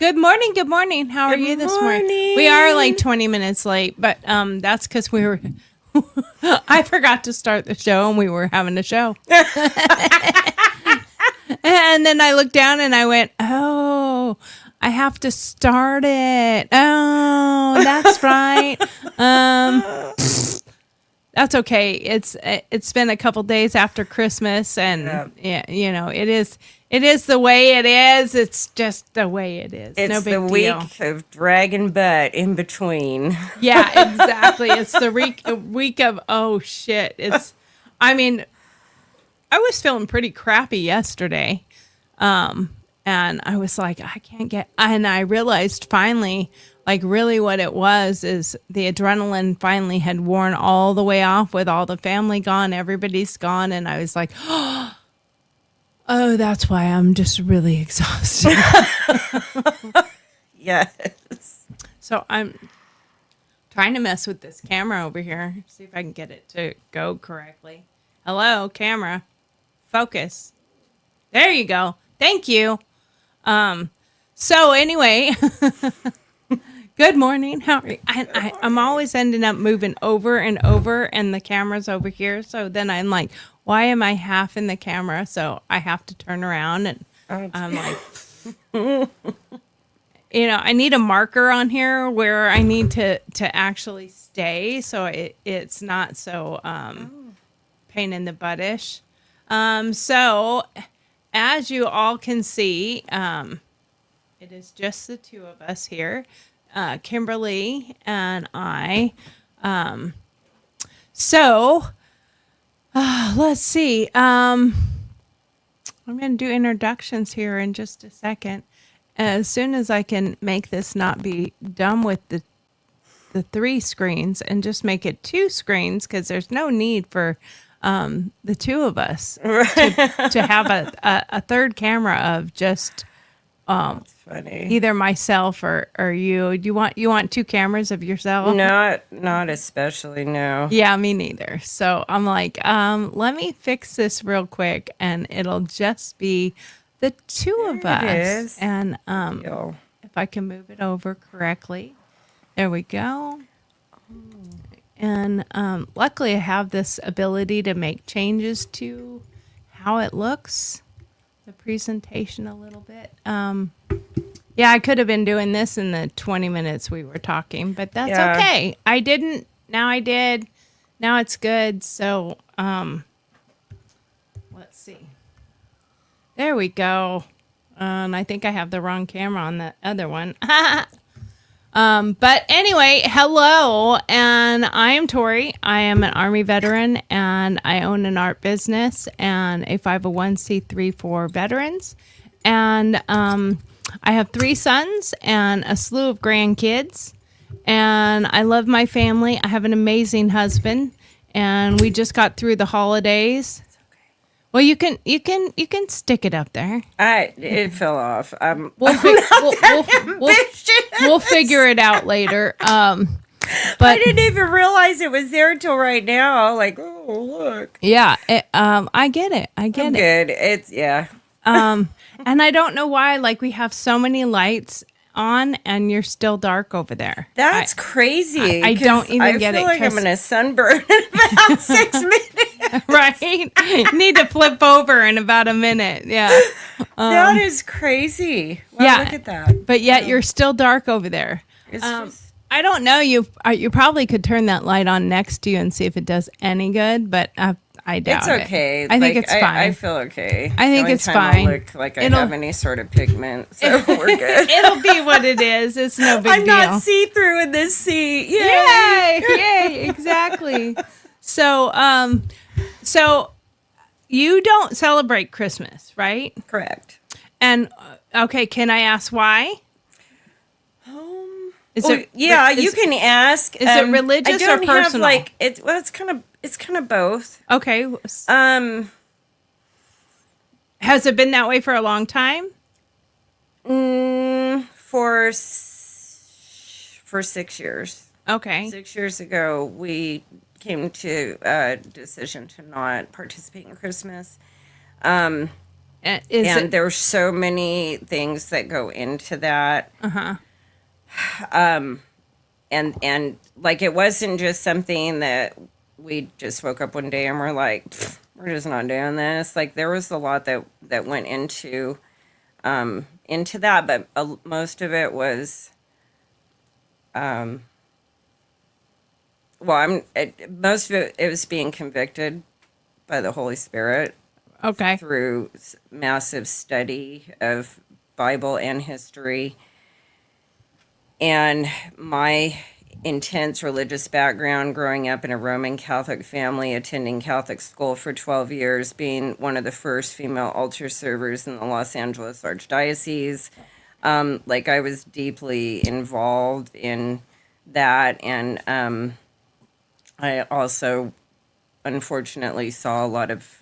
Good morning. Good morning. How are you this morning? We are like 20 minutes late, but that's because we were. I forgot to start the show, and we were having a show. And then I looked down and I went, "Oh, I have to start it. Oh, that's right. That's okay. It's been a couple days after Christmas, and yeah, it is the way it is. It's just the way it is. It's no big the deal. week of dragging butt in between. Yeah, exactly. It's the week of oh shit. I mean, I was feeling pretty crappy yesterday, and I was like, and I realized finally. Like really what it was is the adrenaline finally had worn all the way off with all the family gone, everybody's gone. And I was like, oh, that's why I'm just really exhausted. Yes. So I'm trying to mess with this camera over here. See if I can get it to go correctly. Hello, camera. Focus. There you go. Thank you. So anyway... Good morning. How are you? I'm always ending up moving over and over, and the camera's over here. So then I'm like, why am I half in the camera? So I have to turn around, and I'm like, I need a marker on here where I need to actually stay, so it's not so pain in the buttish. So as you all can see, it is just the two of us here. Kimberly and I. Let's see. I'm going to do introductions here in just a second. As soon as I can make this not be done with the three screens and just make it two screens, because there's no need for the two of us to have a third camera of just... That's funny. Either myself or you. Do you want two cameras of yourself? Not especially, no. Yeah, me neither. So I'm like, let me fix this real quick, and it'll just be the two of us. It is. And if I can move it over correctly, there we go. And luckily, I have this ability to make changes to how it looks. The presentation a little bit. Yeah, I could have been doing this in the 20 minutes we were talking, but that's okay. I didn't. Now I did. Now it's good. So, let's see. There we go. And I think I have the wrong camera on the other one. But anyway, hello, and I am Tori. I am an Army veteran, and I own an art business and a 501c3 for veterans. And I have 3 sons and a slew of grandkids, and I love my family. I have an amazing husband, and we just got through the holidays. Well, you can stick it up there. It fell off. We'll figure it out later. But I didn't even realize it was there until right now. Like, oh look. Yeah, I get it. I get it. Good. It's And I don't know why. Like, we have so many lights on, and you're still dark over there. That's crazy. I don't even get it. I feel like I'm gonna sunburn in about 6 minutes. Right? Need to flip over in about a minute. Yeah. That is crazy. Wow, yeah. Look at that. But yet you're still dark over there. It's just... I don't know. You probably could turn that light on next to you and see if it does any good, but I doubt it's okay. it. I think it's fine. I feel okay. I think it's fine. I look like I have any sort of pigment, so we're good. It'll be what it is. It's no big I'm deal. not see-through in this seat. Yay! Yay! Exactly. So you don't celebrate Christmas, right? Correct. And okay, can I ask why? You can ask. Is it religious or personal? It's kind of both. Okay. Has it been that way for a long time? For 6 years. Okay. 6 years ago, we came to a decision to not participate in Christmas. And Is and it? there's so many things that go into that. And like it wasn't just something that we just woke up one day and we're like, "Pfft, we're just not doing this." Like there was a lot that went into that, but most of it was most of it was being convicted by the Holy Spirit Okay. through massive study of Bible and history, and my intense religious background growing up in a Roman Catholic family, attending Catholic school for 12 years, being one of the first female altar servers in the Los Angeles Archdiocese. Like I was deeply involved in that, and I also unfortunately saw a lot of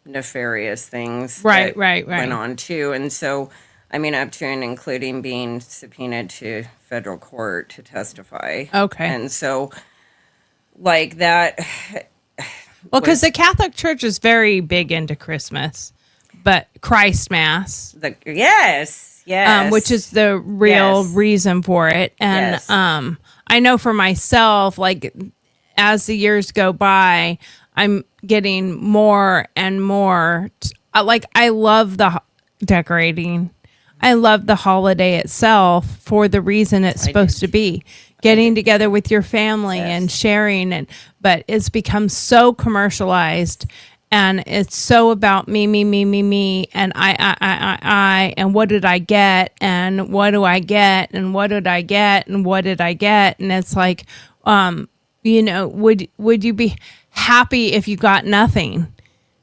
nefarious things Right, that right. went on too. And so, I mean, up to and including being subpoenaed to federal court to testify. Okay. And so, like that, Well, because the Catholic Church is very big into Christmas, but Christ Mass, yes, which is the real Yes. reason for it. And Yes. I know for myself, like as the years go by, I'm getting more and more. Like I love the decorating. I love the holiday itself for the reason it's supposed to be. Getting together with your family and sharing, but it's become so commercialized, and it's so about me, and I, and what did I get, and what do I get, and what did I get, and what did I get, and it's like, would you be happy if you got nothing?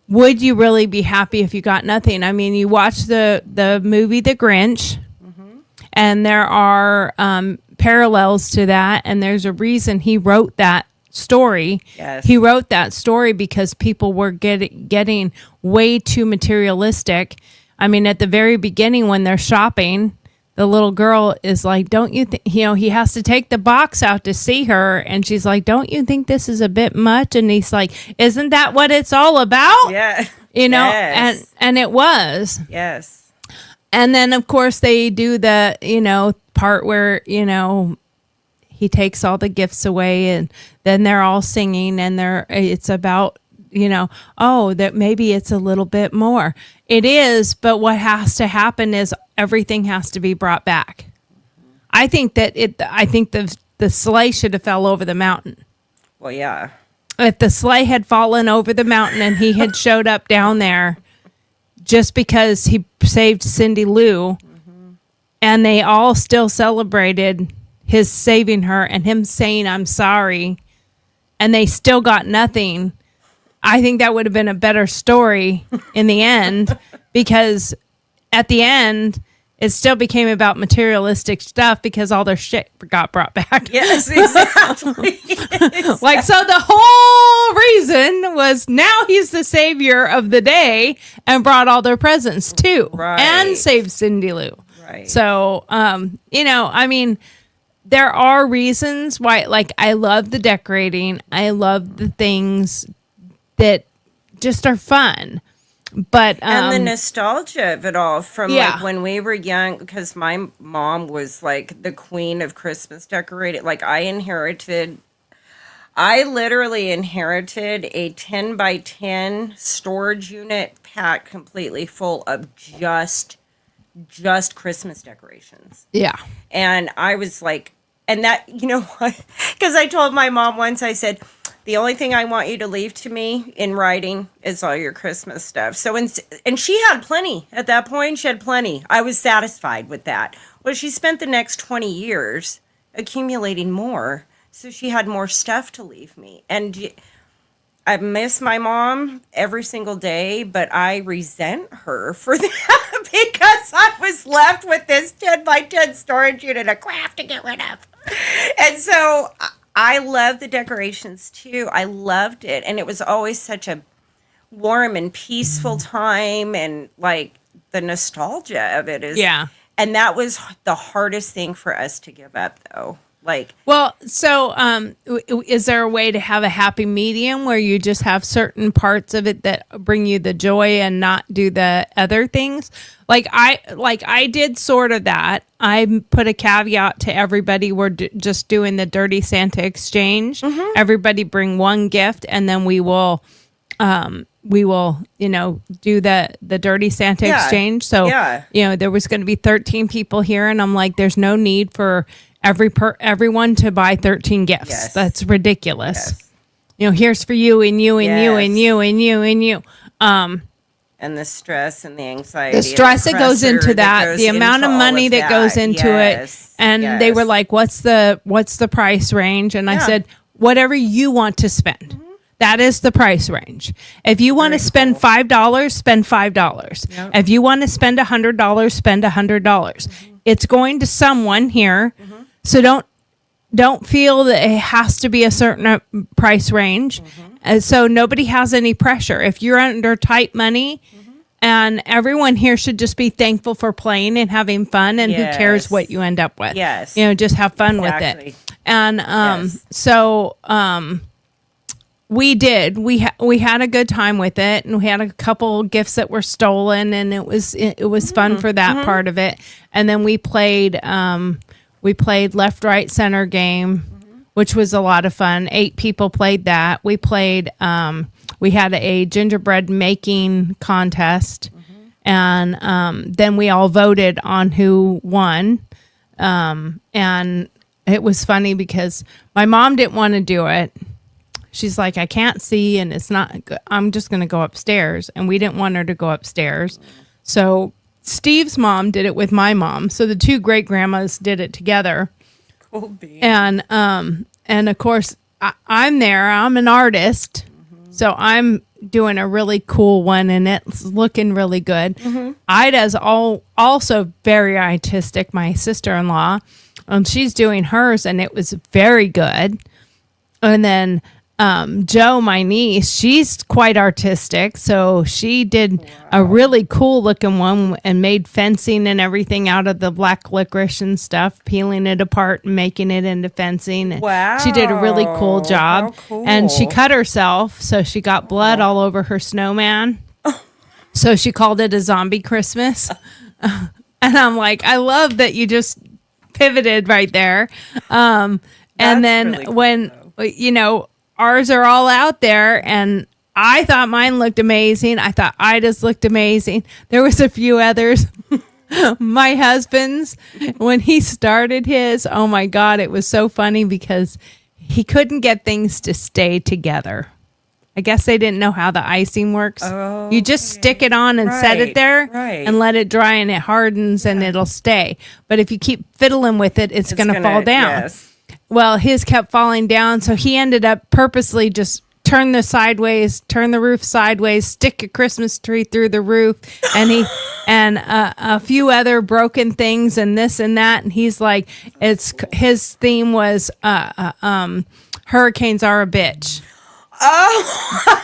Would you really be happy if you got nothing? I mean, you watch the movie The Grinch, and there are parallels to that, and there's a reason he wrote that story. Yes. He wrote that story because people were getting way too materialistic. I mean, at the very beginning when they're shopping, the little girl is like, don't you think, he has to take the box out to see her. And she's like, don't you think this is a bit much? And he's like, isn't that what it's all about? Yeah. Yes. And it was. Yes. And then of course they do the, part where, he takes all the gifts away, and then they're all singing, and it's about, that maybe it's a little bit more. It is, but what has to happen is everything has to be brought back. I think the sleigh should have fell over the mountain. Well, yeah. If the sleigh had fallen over the mountain and he had showed up down there just because he saved Cindy Lou, and they all still celebrated his saving her and him saying, I'm sorry, and they still got nothing, I think that would have been a better story in the end, because at the end, it still became about materialistic stuff because all their shit got brought back. Yes, exactly. Like, so the whole reason was now he's the savior of the day and brought all their presents too. Right. And saved Cindy Lou. Right. So, I mean, there are reasons why, like, I love the decorating. I love the things that just are fun. But and the nostalgia of it all from Yeah. like when we were young, because my mom was like the queen of Christmas decorating. Like I literally inherited a 10 by 10 storage unit packed completely full of just Christmas decorations. yeah. And I was like, and that, you know what? Because I told my mom once, I said, the only thing I want you to leave to me in writing is all your Christmas stuff. So, and she had plenty at that point. She had plenty. I was satisfied with that. Well, she spent the next 20 years accumulating more. So she had more stuff to leave me. And I miss my mom every single day, but I resent her for that because I was left with this 10 by 10 storage unit of crap to get rid of. And so I love the decorations too. I loved it. And it was always such a warm and peaceful time. And like the nostalgia of it is. Yeah. And that was the hardest thing for us to give up though. Like, Well, so is there a way to have a happy medium where you just have certain parts of it that bring you the joy and not do the other things? Like I did sort of that. I put a caveat to everybody. We're just doing the Dirty Santa exchange. Everybody bring one gift, and then we will, do the Dirty Santa Yeah. exchange. So, Yeah. there was going to be 13 people here, and I'm like, there's no need for everyone to buy 13 gifts. Yes. That's ridiculous. Yes. Here's for you and you and you and Yes. you and you and you. and the stress and the anxiety. The stress that goes pressure into that, goes the amount of into all money that goes into Yes. it. And they were Yes. like, what's the price range? And I Yeah. said, whatever you want to spend. That is the price range. If you want to Very spend cool. $5, spend $5. Yep. If you want to spend $100, spend $100. It's going to someone here. So don't feel that it has to be a certain price range. And so nobody has any pressure. If you're under tight money, and everyone here should just be thankful for playing and having fun, and who cares Yes. what you end up with. Yes. Just have fun with Exactly. it. And Yes. so we did. We had a good time with it, and we had a couple gifts that were stolen, and it was fun for that part of it. And then we played left, right, center game, which was a lot of fun. 8 people played that. We played. We had a gingerbread making contest, and then we all voted on who won. And it was funny because my mom didn't want to do it. She's like, I can't see, and it's not good. I'm just going to go upstairs. And we didn't want her to go upstairs. So Steve's mom did it with my mom. So the 2 great grandmas did it together. Cool beans. And of course, I'm there. I'm an artist. So I'm doing a really cool one, and it's looking really good. Ida's also very artistic, my sister-in-law. And she's doing hers, and it was very good. And then Joe, my niece, she's quite artistic. So she did a really cool looking one and made fencing and everything out of the black licorice and stuff, peeling it apart and making it into fencing. Wow. She did a really cool job. How cool. And she cut herself. So she got blood all over her snowman. So she called it a zombie Christmas. And I'm like, I love that you just pivoted right there. And then really cool, when, ours are all out there, and I thought mine looked amazing. I thought Ida's looked amazing. There was a few others. My husband's, when he started his, oh my God, it was so funny because he couldn't get things to stay together. I guess they didn't know how the icing works. Oh, you just stick it on and set it Right, there right. and let it dry, and it hardens and it'll stay. But if you keep fiddling with it, it's going to fall down. Yes. Well, his kept falling down, so he ended up purposely just turn the roof sideways, stick a Christmas tree through the roof, and a few other broken things and this and that. And he's like, his theme was hurricanes are a bitch. Oh,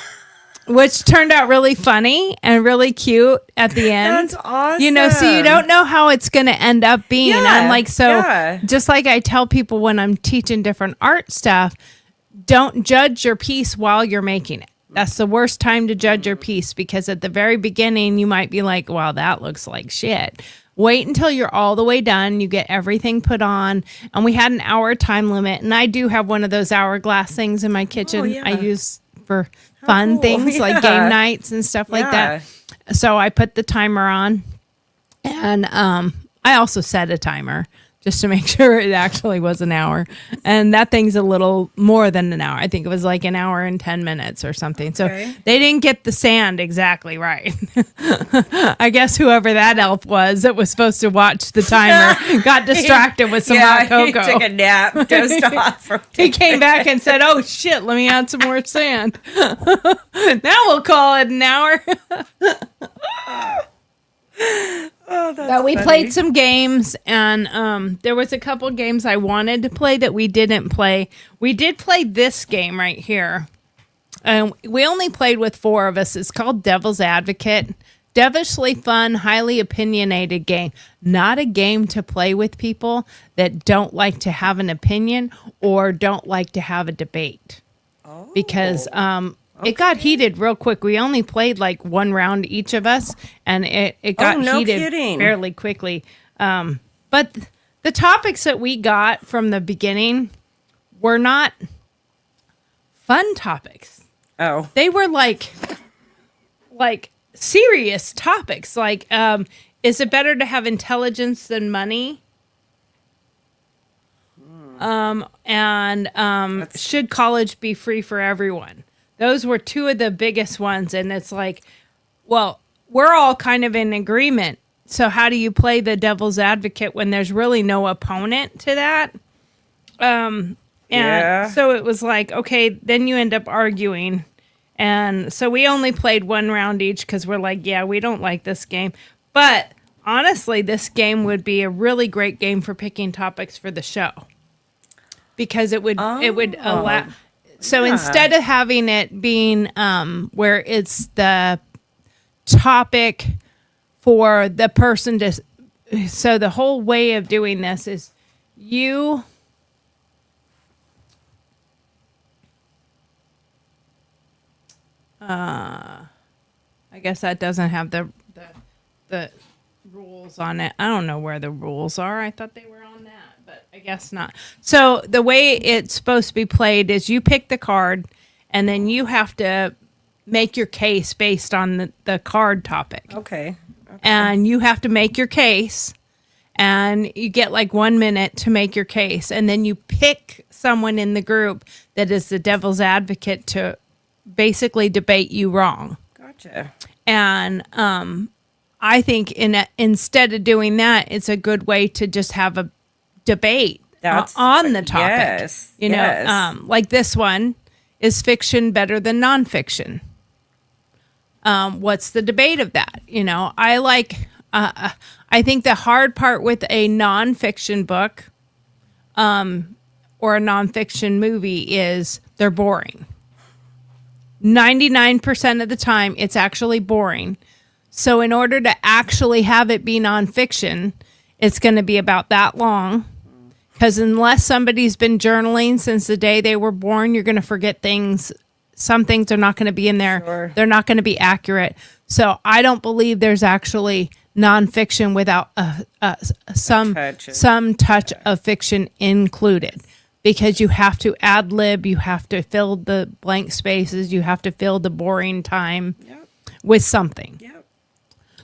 Which turned out really funny and really cute at the end. that's awesome. So you don't know how it's going to end up being. Yeah, I'm like, yeah. just like I tell people when I'm teaching different art stuff, don't judge your piece while you're making it. That's the worst time to judge your piece, because at the very beginning, you might be like, wow, that looks like shit. Wait until you're all the way done. You get everything put on. And we had an hour time limit. And I do have one of those hourglass things in my kitchen. Oh, yeah. I use for fun cool. things like Yeah. game nights and stuff like that. So I put the timer on, and I also set a timer just to make sure it actually was an hour. And that thing's a little more than an hour. I think it was like an hour and 10 minutes or something. So Okay. they didn't get the sand exactly right. I guess whoever that elf was that was supposed to watch the timer got distracted with some hot cocoa. He took a nap, dozed off. From He came back and said, "Oh shit, let me add some more sand." Now we'll call it an hour. Oh, that's But we funny. played some games, and there was a couple games I wanted to play that we didn't play. We did play this game right here, and we only played with 4 of us. It's called Devil's Advocate. devilishly fun, highly opinionated game. Not a game to play with people that don't like to have an opinion or don't like to have a debate. Because it got heated real quick. We only played like one round each of us, and it got no heated kidding. fairly quickly. But the topics that we got from the beginning were not fun topics. Oh. They were like serious topics. Like, is it better to have intelligence than money? Should college be free for everyone? Those were two of the biggest ones. And it's like, well, we're all kind of in agreement. So how do you play the devil's advocate when there's really no opponent to that? So it was like, okay, then you end up arguing. And so we only played one round each because we're like, yeah, we don't like this game. But honestly, this game would be a really great game for picking topics for the show. Because it would allow. So instead of having it being where it's the topic for the person to, so the whole way of doing this is you. I guess that doesn't have the rules on it. I don't know where the rules are. I thought they were on that, but I guess not. So the way it's supposed to be played is you pick the card, and then you have to make your case based on the card topic. Okay. And you have to make your case, and you get like 1 minute to make your case, and then you pick someone in the group that is the devil's advocate to basically debate you wrong. Gotcha. And I think instead of doing that, it's a good way to just have a debate on the topic. Yes. You know, like this one, is fiction better than nonfiction? What's the debate of that? You know, I think the hard part with a nonfiction book or a nonfiction movie is they're boring. 99% of the time, it's actually boring. So in order to actually have it be nonfiction, it's going to be about that long. Because unless somebody's been journaling since the day they were born, you're going to forget things. Some things are not going to be in there. Sure. They're not going to be accurate. So I don't believe there's actually nonfiction without some touch of fiction included. Because you have to ad lib, you have to fill the blank spaces, you have to fill the boring time with something. Yep.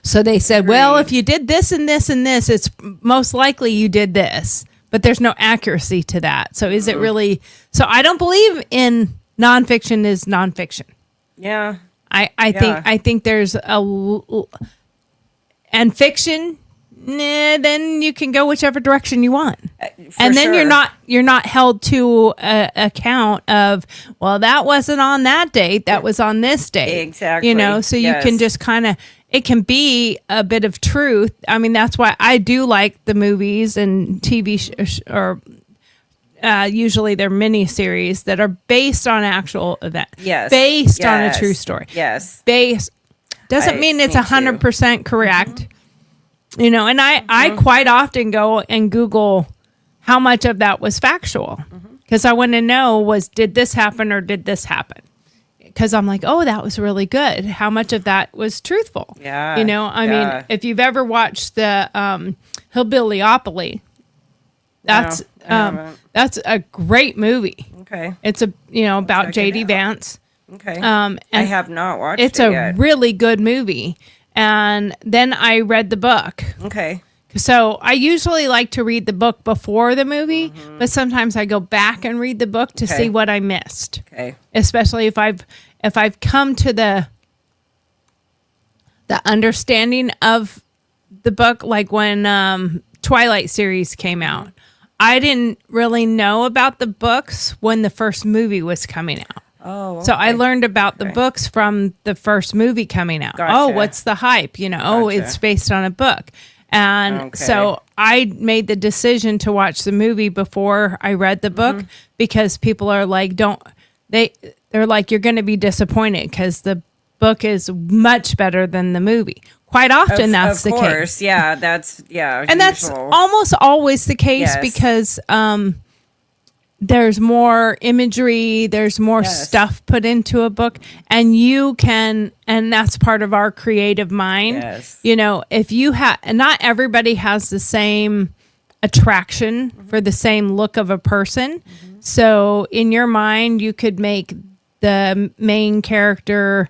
So they said, well, if you did this and this and this, it's most likely you did this. But there's no accuracy to that. So is it really? So I don't believe in nonfiction is nonfiction. Yeah. I think there's and fiction. Then you can go whichever direction you want, and then you're not held to account of, well, that wasn't on that date, that was on this date. Exactly. You know, so you can just kind of, it can be a bit of truth. I mean, that's why I do like the movies and TV or usually they're mini series that are based on actual event. Yes. Based on a true story. Yes. Doesn't mean it's 100% correct. Mm-hmm. You know, and I quite often go and Google how much of that was factual because I want to know did this happen or did this happen? Because I'm like, oh, that was really good. How much of that was truthful? Yeah. You know, I mean, if you've ever watched the Hillbillyopoly, that's a great movie. Okay. It's about J.D. Vance. Okay. And I have not watched it yet. It's a really good movie. And then I read the book. Okay. So I usually like to read the book before the movie, but sometimes I go back and read the book to see what I missed. Okay. Especially if I've come to the understanding of the book, like when Twilight series came out. I didn't really know about the books when the first movie was coming out. Oh, okay. So I learned about the books from the first movie coming out. Gotcha. Oh, what's the hype? You know, oh, it's based on a book. And so I made the decision to watch the movie before I read the book because people are like, they're like, you're going to be disappointed because the book is much better than the movie, quite often that's the of case. course, yeah, that's And that's usual. almost always the case Yes. because there's more imagery, there's more Yes. stuff put into a book, and and that's part of our creative mind. Yes. You know, if you have, not everybody has the same attraction for the same look of a person. So in your mind, you could make the main character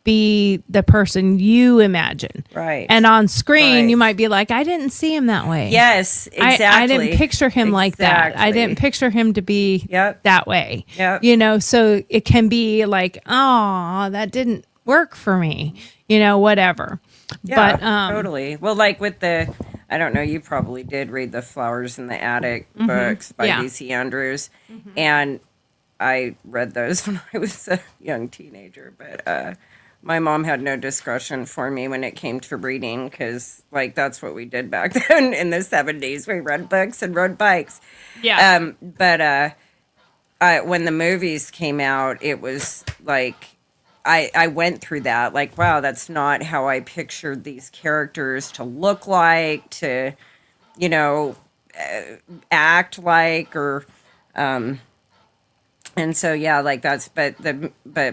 be the person you imagine. Right. And on screen, Right. you might be like, I didn't see him that way. Yes, exactly. I didn't picture him like that. I didn't Exactly. picture him to be Yep. that way. Yep. You know, so it can be like, oh, that didn't work for me, you know, whatever. Yeah, But totally. Well, like with I don't know, you probably did read the Flowers in the Attic books by Yeah. DC Andrews. And I read those when I was a young teenager, but my mom had no discretion for me when it came to reading because, like, that's what we did back then in the 70s. We read books and rode bikes. yeah. But when the movies came out, it was like I went through that. Like, wow, that's not how I pictured these characters to look like, to, you know, act like, or and so yeah, like that's but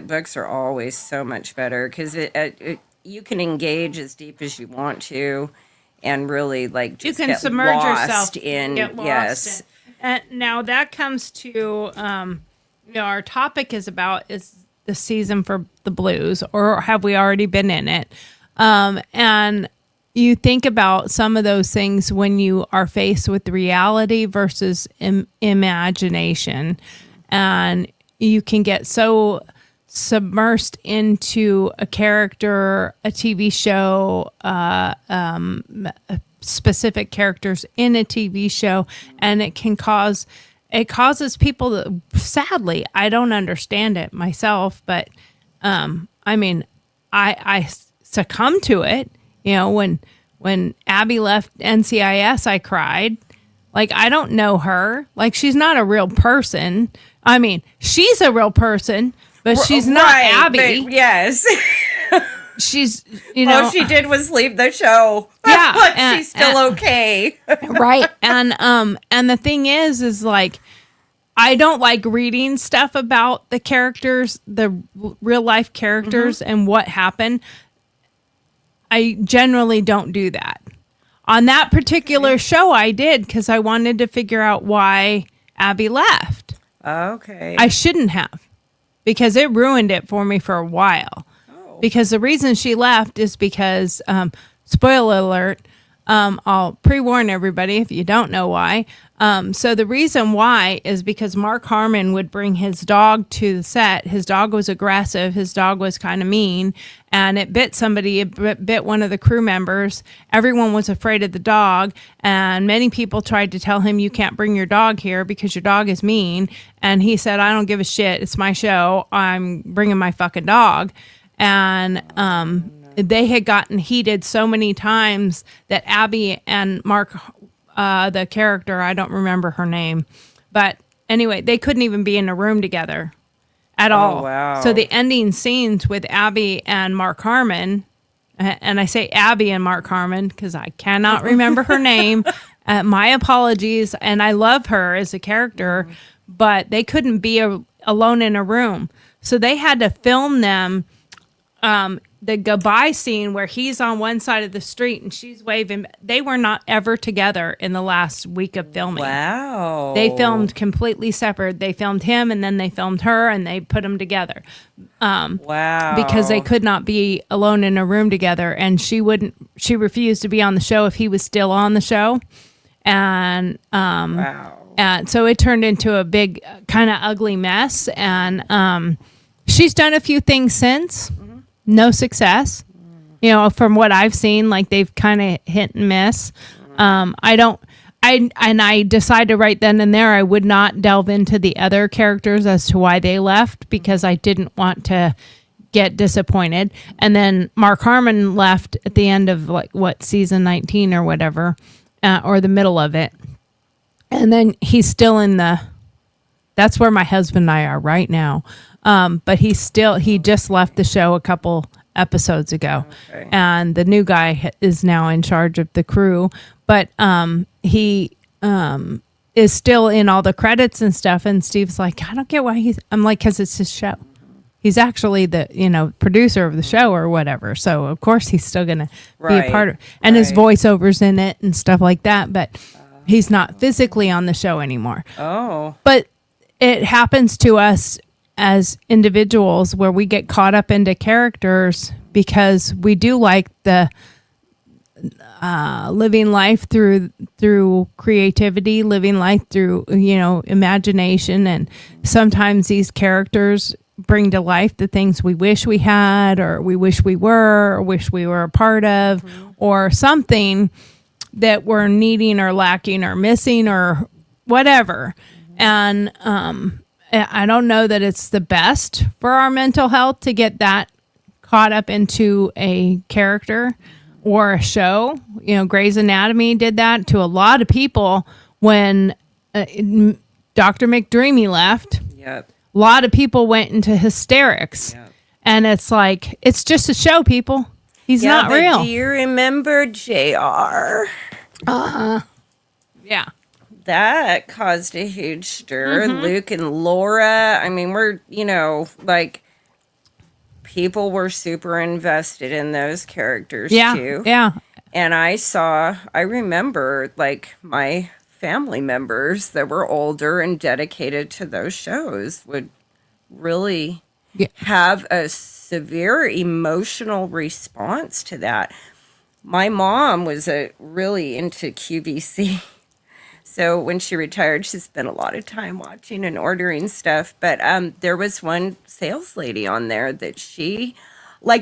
books are always so much better because you can engage as deep as you want to, and really like just You can get submerge lost yourself in get lost yes. in- and now that comes to you know, our topic is the season for the blues, or have we already been in it? And you think about some of those things when you are faced with reality versus imagination, and you can get so submersed into a character, a TV show, specific characters in a TV show, and it causes people to, sadly, I don't understand it myself, but I mean, I succumb to it. You know, when Abby left NCIS, I cried. Like, I don't know her. Like, she's not a real person. I mean, she's a real person, but she's not Right, Abby. but yes. She's, you know, All she did was leave the show. Yeah, But and- she's still okay. right. And the thing is like, I don't like reading stuff about the characters, the real life characters and what happened. I generally don't do that. On that particular show, I did because I wanted to figure out why Abby left. Okay. I shouldn't have, because it ruined it for me for a while. Because the reason she left is because, spoiler alert, I'll pre-warn everybody if you don't know why. So the reason why is because Mark Harmon would bring his dog to the set. His dog was aggressive. His dog was kind of mean, and it bit somebody. It bit one of the crew members. Everyone was afraid of the dog, and many people tried to tell him, you can't bring your dog here because your dog is mean. And he said, I don't give a shit. It's my show. I'm bringing my fucking dog. And they had gotten heated so many times that Abby and Mark, the character, I don't remember her name, but anyway, they couldn't even be in a room together at all. Wow. So the ending scenes with Abby and Mark Harmon, and I say Abby and Mark Harmon because I cannot remember her name. My apologies. And I love her as a character, but they couldn't be alone in a room. So they had to film them. The goodbye scene where he's on one side of the street and she's waving. They were not ever together in the last week of filming. Wow. They filmed completely separate. They filmed him and then they filmed her and they put them together. Wow. Because they could not be alone in a room together, and she refused to be on the show if he was still on the show. And Wow. and so it turned into a big kind of ugly mess, and she's done a few things since. No success, you know, from what I've seen. Like, they've kind of hit and miss. I decided right then and there I would not delve into the other characters as to why they left, because I didn't want to get disappointed. And then Mark Harmon left at the end of season 19 or whatever, or the middle of it. And then he's still that's where my husband and I are right now. But he just left the show a couple episodes ago. Okay. And the new guy is now in charge of the crew, but he is still in all the credits and stuff. And Steve's like, I don't get why I'm like, because it's his show. He's actually the producer of the show or whatever. So of course he's still gonna be a part of, and his voiceovers in it and stuff like that. But he's not physically on the show anymore. Oh. But it happens to us as individuals where we get caught up into characters because we do like the living life through creativity, living life through imagination, and sometimes these characters bring to life the things we wish we had, or we wish we were, or wish we were a part of, or something that we're needing or lacking or missing or whatever. And I don't know that it's the best for our mental health to get that caught up into a character or a show. Grey's Anatomy did that to a lot of people when Dr. McDreamy left. Yep. A lot of people went into hysterics. Yep. And it's like, it's just a show, people. He's not but real. Do you remember JR? Yeah. That caused a huge stir. Luke and Laura. I mean, we're, people were super invested in those characters too. Yeah. And I remember my family members that were older and dedicated to those shows would really have a severe emotional response to that. My mom was really into QVC. So when she retired, she spent a lot of time watching and ordering stuff. But there was one sales lady on there that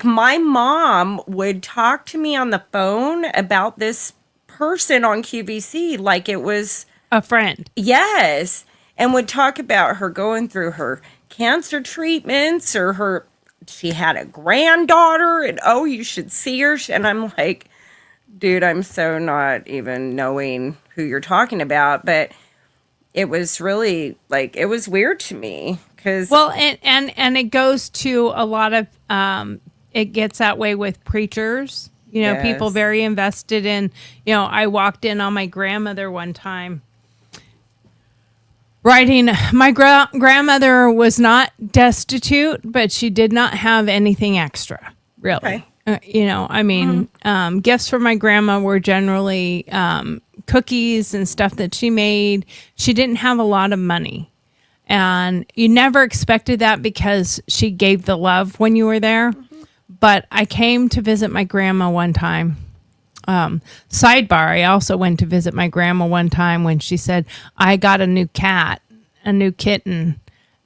my mom would talk to me on the phone about this person on QVC like it was A friend. Yes. And would talk about her going through her cancer treatments, or she had a granddaughter, and you should see her. And I'm like, dude, I'm so not even knowing who you're talking about. But it was really it was weird to me because and it goes to a lot of it gets that way with preachers. People very invested in. I walked in on my grandmother one time. Writing, my grandmother was not destitute, but she did not have anything extra, really. Okay. Gifts from my grandma were generally cookies and stuff that she made. She didn't have a lot of money. And you never expected that because she gave the love when you were there. Mm-hmm. But I came to visit my grandma one time. Sidebar, I also went to visit my grandma one time when she said, I got a new kitten,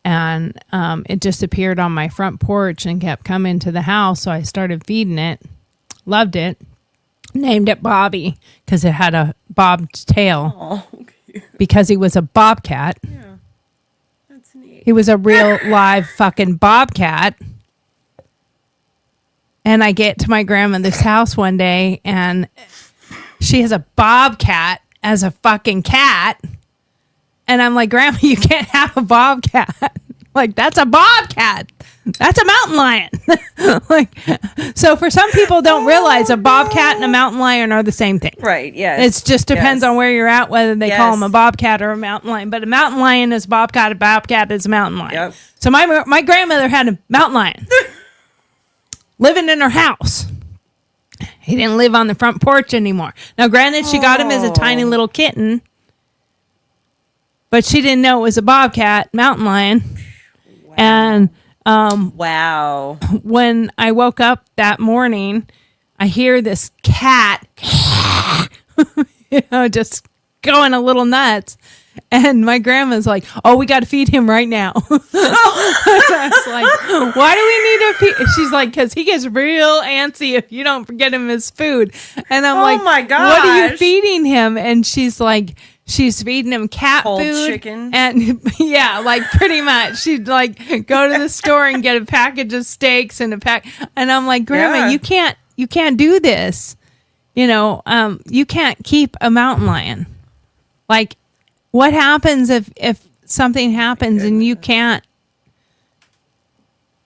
and it just appeared on my front porch and kept coming to the house. So I started feeding it, loved it, named it Bobby because it had a bobbed tail. Oh, okay. Because he was a bobcat. Yeah, that's neat. He was a real live fucking bobcat. And I get to my grandmother's house one day and she has a bobcat as a fucking cat. And I'm like, Grandma, you can't have a bobcat. Like, that's a bobcat. That's a mountain lion. So for some people don't realize a bobcat and a mountain lion are the same thing. Right, yes. It just depends on where you're at, whether they call them a bobcat or a mountain lion. But a mountain lion is a bobcat is a mountain lion. Yep. So my grandmother had a mountain lion living in her house. He didn't live on the front porch anymore. Now, granted, she got him as a tiny little kitten, but she didn't know it was a bobcat mountain lion. Wow. And wow. When I woke up that morning, I hear this cat, just going a little nuts. And my grandma's like, oh, we got to feed him right now. I was like, why do we need to feed? She's like, because he gets real antsy if you don't get him his food. And I'm like, my gosh. What are you feeding him? And she's like, she's feeding him cat Cold food. Chicken. And yeah, like pretty much. She'd like go to the store and get a package of steaks and a pack. And I'm like, Grandma, you can't do this. You can't keep a mountain lion. Like, what happens if something happens and you can't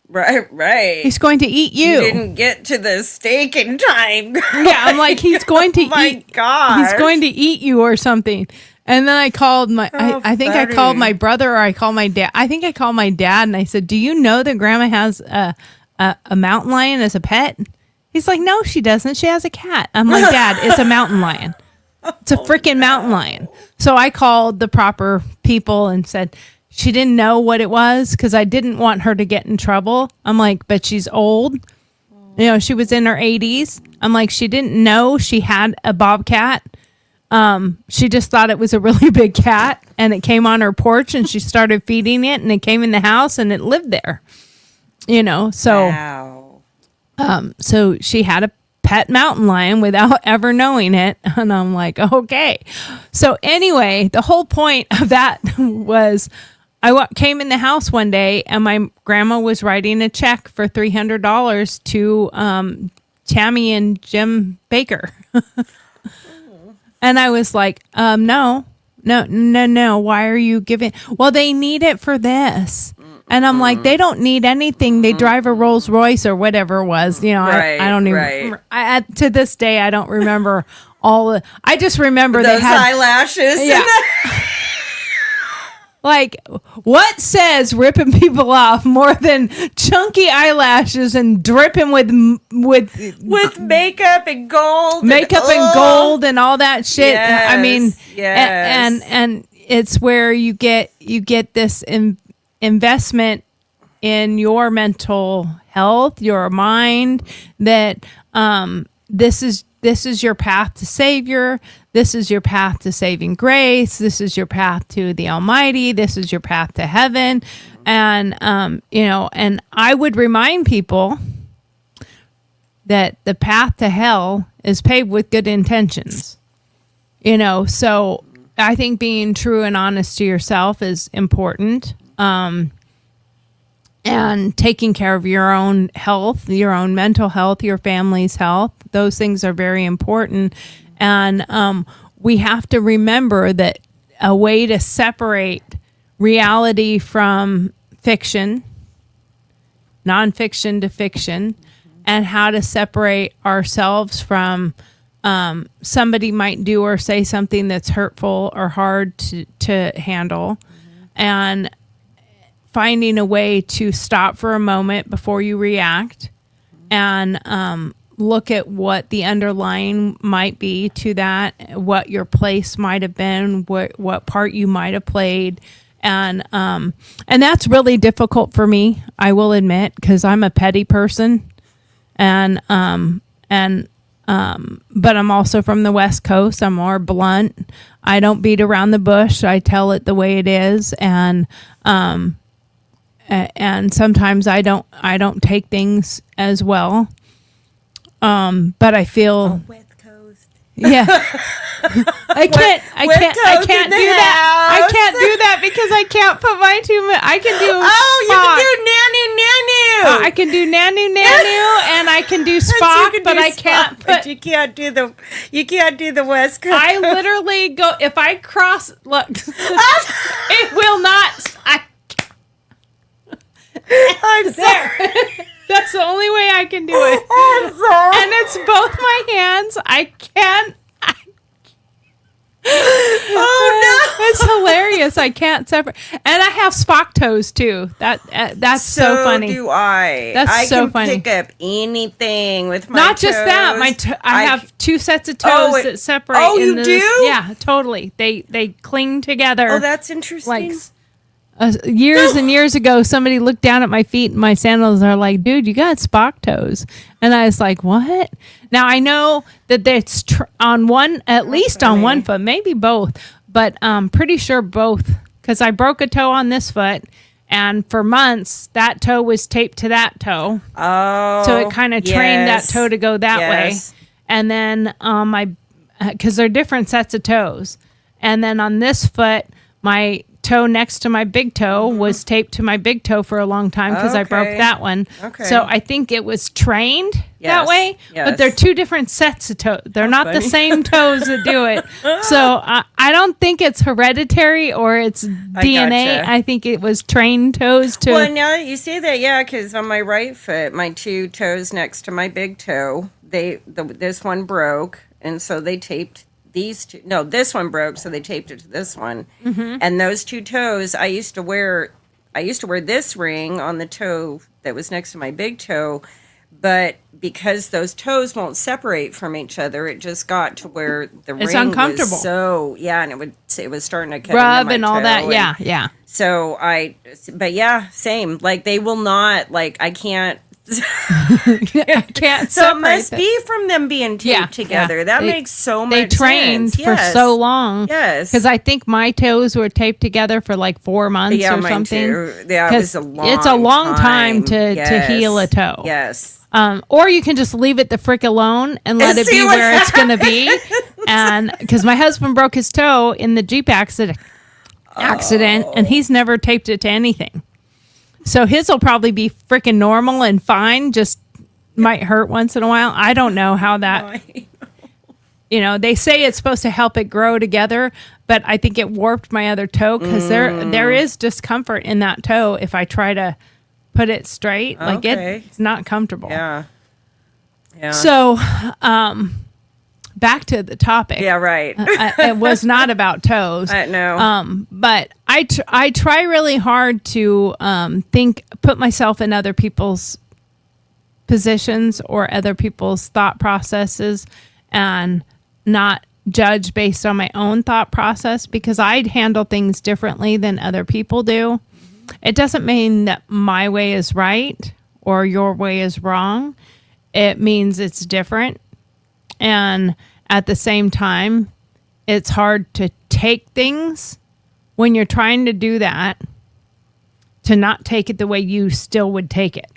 Right. He's going to eat You you. didn't get to the steak in time. Yeah, I'm like, he's going to Oh my eat. gosh. He's going to eat you or something. And then I called my, I think I funny. called my brother or I called my dad. I think I called my dad and I said, do you know that grandma has a mountain lion as a pet? He's like, no, she doesn't. She has a cat. I'm like, Dad, it's a mountain lion. It's a freaking mountain lion. So I called the proper people and said, she didn't know what it was because I didn't want her to get in trouble. I'm like, but she's old. You know, she was in her 80s. I'm like, she didn't know she had a bobcat. She just thought it was a really big cat and it came on her porch and she started feeding it and it came in the house and it lived there. You know, so Wow. so she had a pet mountain lion without ever knowing it. And I'm like, okay. So anyway, the whole point of that was came in the house one day and my grandma was writing a check for $300 to Tammy and Jim Baker. And I was like, no. Why are you giving? Well, they need it for this. And I'm like, they don't need anything. They drive a Rolls Royce or whatever it was. You know, Right, I don't even. right. To this day, I don't remember all. I just remember Those they had eyelashes. Yeah. Like, what says ripping people off more than chunky eyelashes and dripping with With makeup and gold. and gold and all that shit? I mean, yes. and it's where you get this investment in your mental health, your mind, that this is your path to savior. This is your path to saving grace. This is your path to the Almighty. This is your path to heaven. And you know, and I would remind people that the path to hell is paved with good intentions. You know, so I think being true and honest to yourself is important. And taking care of your own health, your own mental health, your family's health, those things are very important. And we have to remember that a way to separate reality from fiction, nonfiction to fiction, and how to separate ourselves from somebody might do or say something that's hurtful or hard to handle. And finding a way to stop for a moment before you react and look at what the underlying might be to that, what your place might have been, what part you might have played. And that's really difficult for me, I will admit, because I'm a petty person. But I'm also from the West Coast. I'm more blunt. I don't beat around the bush. I tell it the way it is. And sometimes I don't take things as well. But I feel West Coast. yeah. I can't do that. I can't do that because I can't put my I can do Oh, you can do I can nanu do nanu and I can do Spock, You can but do I can't Spock, but put you can't do the West Coast. I literally go if I cross look it will not I'm sorry. That's the only way I can do it. I'm sorry. And it's both my hands. I can't. Oh no! It's hilarious. I can't separate. And I have Spock toes too. That's so funny. So do I. That's I so can funny. pick up anything with my Not just that. toes. I have two sets of toes that separate. Oh, you do? Yeah, totally. They cling together. Oh, that's interesting. like years and years ago, somebody looked down at my feet and my sandals are like, dude, you got Spock toes. And I was like, what? Now I know that that's on one, at least on one foot, maybe both, but I'm pretty sure both because I broke a toe on this foot and for months that toe was taped to that toe. Oh, So it kind of trained that yes. toe to go that Yes. way. And then because they're different sets of toes. And then on this foot, my toe next to my big toe was taped to my big toe for a long time because I broke Okay. that one. Okay. So I think it was trained that Yes. way, but they're Yes. two different sets of toes. They're not the funny. same toes that do it. So I don't think it's hereditary or it's DNA. gotcha. I think it was trained toes to. Well, now that you say that, yeah, because on my right foot, my two toes next to my big toe, this one broke, and so they taped these two. No, this one broke, so they taped it to this one. And those two toes, I used to wear this ring on the toe that was next to my big toe, but because those toes won't separate from each other, it just got to where the It's ring uncomfortable. was so and it was starting to cut Rub into my and all toe that. and- Yeah, yeah. So but yeah, same. Like they will not, like I can't. I can't So it separate must them. be from them being taped Yeah, together. yeah. That They- makes so much They sense. trained for Yes. so long. Yes. Because I think my toes were taped together for like 4 months Yeah, or mine something. too. Yeah, it 'Cause was a long it's a long time to Yes. heal a toe. Yes. Or you can just leave it the frick alone and let And it see be what where it's going to be. And because my husband broke his toe in the Jeep accident, and he's never taped it to anything. So his will probably be freaking normal and fine. Just might hurt once in a while. I don't know how that. They say it's supposed to help it grow together, but I think it warped my other toe because there is discomfort in that toe if I try to put it straight. Like Okay. it's not comfortable. Yeah. Yeah. So, back to the topic. yeah. Right. It was not about toes. No. But I try really hard to put myself in other people's positions or other people's thought processes and not judge based on my own thought process because I'd handle things differently than other people do. It doesn't mean that my way is right or your way is wrong. It means it's different. And at the same time, it's hard to take things when you're trying to do that, to not take it the way you still would take it.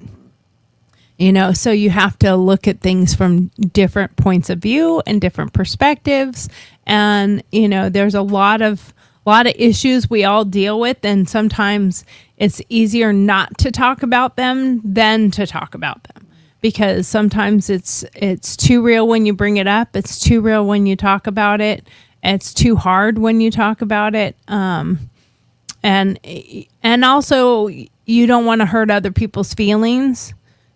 So you have to look at things from different points of view and different perspectives. And, there's a lot of issues we all deal with. And sometimes it's easier not to talk about them than to talk about them. Because sometimes it's too real when you bring it up. It's too real when you talk about it. It's too hard when you talk about it. And also you don't want to hurt other people's feelings.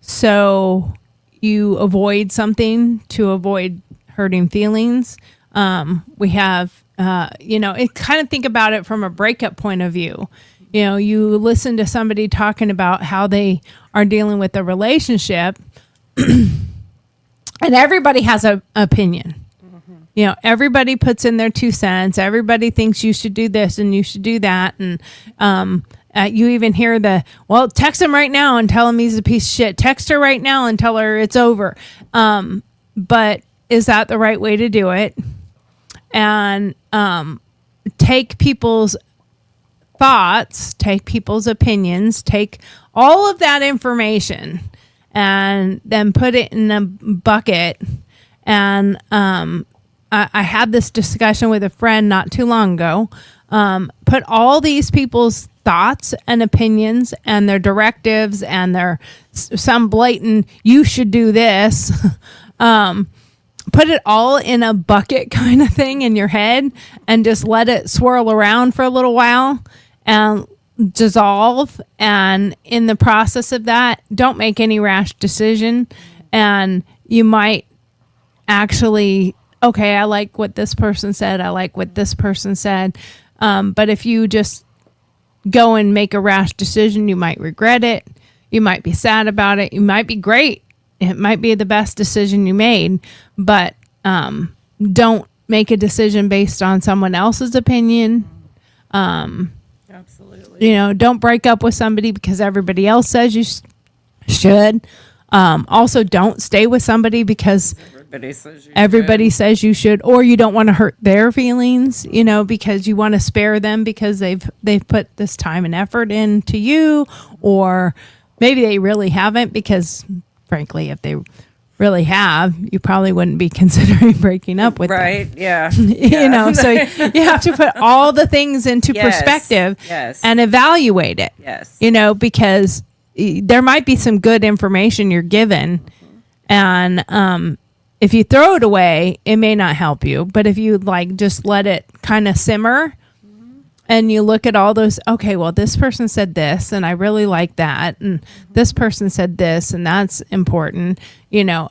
So you avoid something to avoid hurting feelings. We have, kind of think about it from a breakup point of view. You listen to somebody talking about how they are dealing with a relationship and everybody has an opinion. Everybody puts in their 2 cents. Everybody thinks you should do this and you should do that. And you even hear text him right now and tell him he's a piece of shit. Text her right now and tell her it's over. But is that the right way to do it? And take people's thoughts, take people's opinions, take all of that information and then put it in a bucket. And I had this discussion with a friend not too long ago. Put all these people's thoughts and opinions and their directives and their some blatant, you should do this. Put it all in a bucket kind of thing in your head and just let it swirl around for a little while and dissolve. And in the process of that, don't make any rash decision. And you might actually, okay, I like what this person said. I like what this person said. But if you just go and make a rash decision, you might regret it. You might be sad about it. You might be great. It might be the best decision you made, but don't make a decision based on someone else's opinion. Absolutely. Don't break up with somebody because everybody else says you should. Also, don't stay with somebody because everybody says you should, or you don't want to hurt their feelings, because you want to spare them because they've put this time and effort into you, or maybe they really haven't because frankly, if they really have, you probably wouldn't be considering breaking up with them. Right. Yeah. You know, so you have to put all the things into Yes. perspective Yes. and evaluate it. Yes. You know, because there might be some good information you're given, and if you throw it away, it may not help you. But if you like just let it kind of simmer, and you look at all those, okay, well, this person said this, and I really like that, and this person said this, and that's important, you know,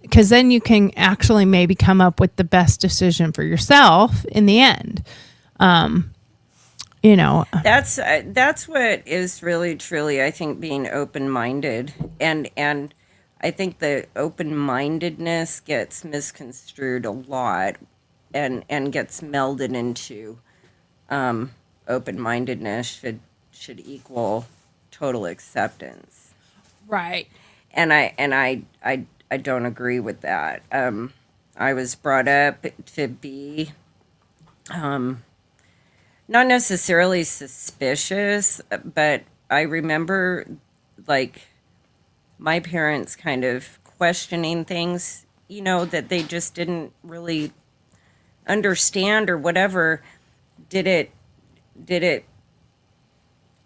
because then you can actually maybe come up with the best decision for yourself in the end. You know, That's what is really truly, I think, being open-minded, and I think the open-mindedness gets misconstrued a lot, and gets melded into open-mindedness should equal total acceptance, right. and I don't agree with that. I was brought up to be not necessarily suspicious, but I remember like my parents kind of questioning things, you know, that they just didn't really understand or whatever. Did it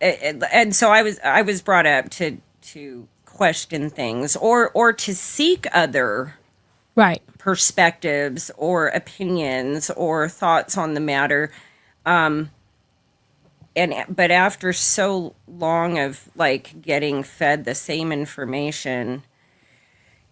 and so I was brought up to question things or to seek other Right. perspectives or opinions or thoughts on the matter. But after so long of like getting fed the same information,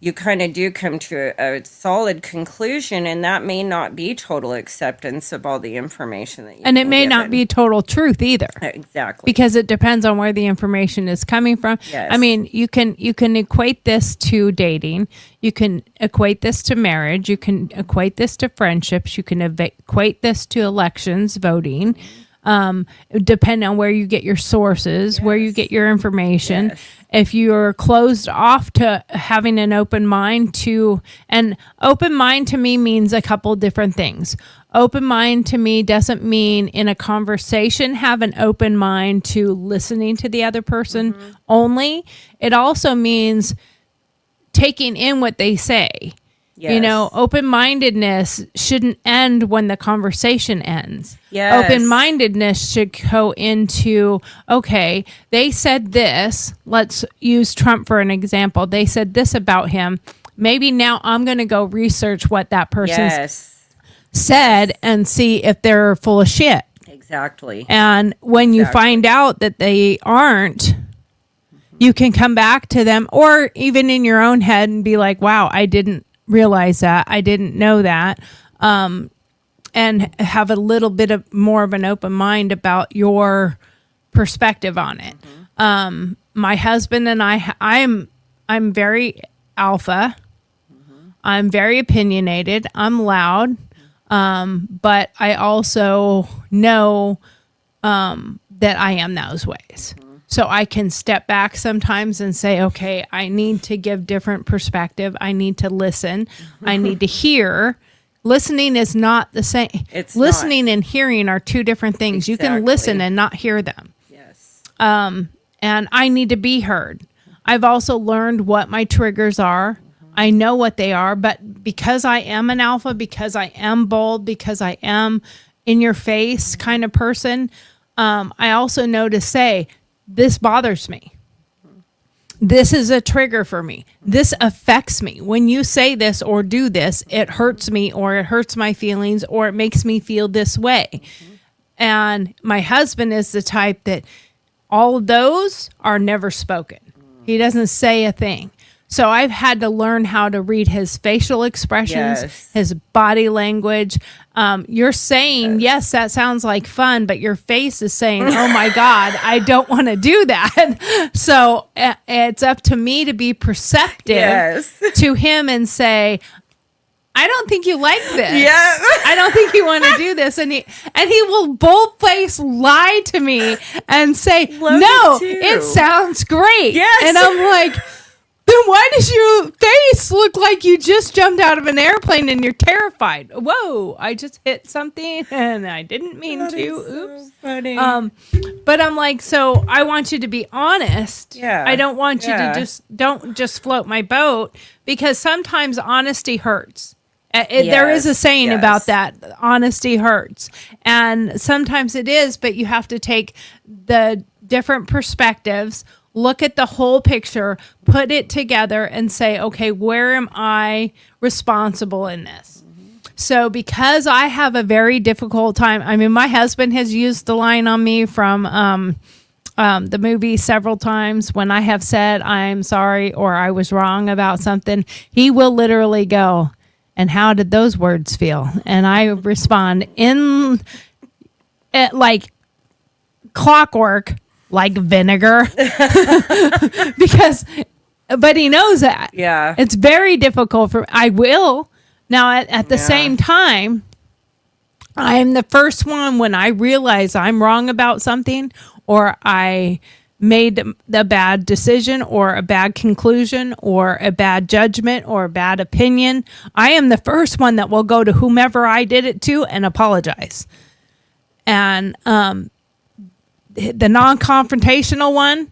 you kind of do come to a solid conclusion, and that may not be total acceptance of all the information that you And it may not be total truth either, exactly because it depends on where the information is coming from. Yes. I mean, you can equate this to dating. You can equate this to marriage. You can equate this to friendships. You can equate this to elections, voting. Depending on where you get your sources, where you get your information. Yes. If you're closed off to having an open mind and open mind to me means a couple different things. Open mind to me doesn't mean in a conversation have an open mind to listening to the other person only. It also means taking in what they say. Yes. You know, open-mindedness shouldn't end when the conversation ends. Yes. Open-mindedness should go into, okay, they said this. Let's use Trump for an example. They said this about him. Maybe now I'm going to go research what that person yes said and see if they're full of shit. exactly And when you Exactly. find out that they aren't, you can come back to them, or even in your own head and be like, wow, I didn't realize that. I didn't know that. And have a little bit of more of an open mind about your perspective on it. My husband and I'm very alpha. I'm very opinionated. I'm loud. But I also know that I am those ways. So I can step back sometimes and say, okay, I need to give different perspective. I need to listen. I need to hear. Listening is not the same. It's listening and hearing are two different things. You can listen Exactly. and not hear them. yes And I need to be heard. I've also learned what my triggers are. I know what they are, but because I am an alpha, because I am bold, because I am in your face kind of person, I also know to say, this bothers me. This is a trigger for me. This affects me. When you say this or do this, it hurts me, or it hurts my feelings, or it makes me feel this way. And my husband is the type that all of those are never spoken. He doesn't say a thing. So I've had to learn how to read his facial expressions, Yes. his body language. You're saying, yes, that sounds like fun, but your face is saying, oh my God, I don't want to do that. So it's up to me to be perceptive Yes. to him and say, I don't think you like this. Yeah. I don't think you want to do this. And he will bold-faced lie to me and say, Love no, it too. it sounds great. Yes. And I'm like, Then why does your face look like you just jumped out of an airplane and you're terrified? Whoa, I just hit something and I didn't mean to. Oops. Funny. But I'm like, so I want you to be honest. Yeah. I don't want you Yeah. to don't just float my boat, because sometimes honesty hurts. There is a Yes, saying yes. about that. Honesty hurts. And sometimes it is, but you have to take the different perspectives, look at the whole picture, put it together and say, okay, where am I responsible in this? So because I have a very difficult time, I mean, my husband has used the line on me from the movie several times. When I have said I'm sorry or I was wrong about something, he will literally go, and how did those words feel? And I respond like clockwork, like vinegar. But he knows that. Yeah. It's very difficult for, I will. Now, at the same time, I am the first one when I realize I'm wrong about something, or I made a bad decision or a bad conclusion or a bad judgment or a bad opinion. I am the first one that will go to whomever I did it to and apologize. And the non-confrontational one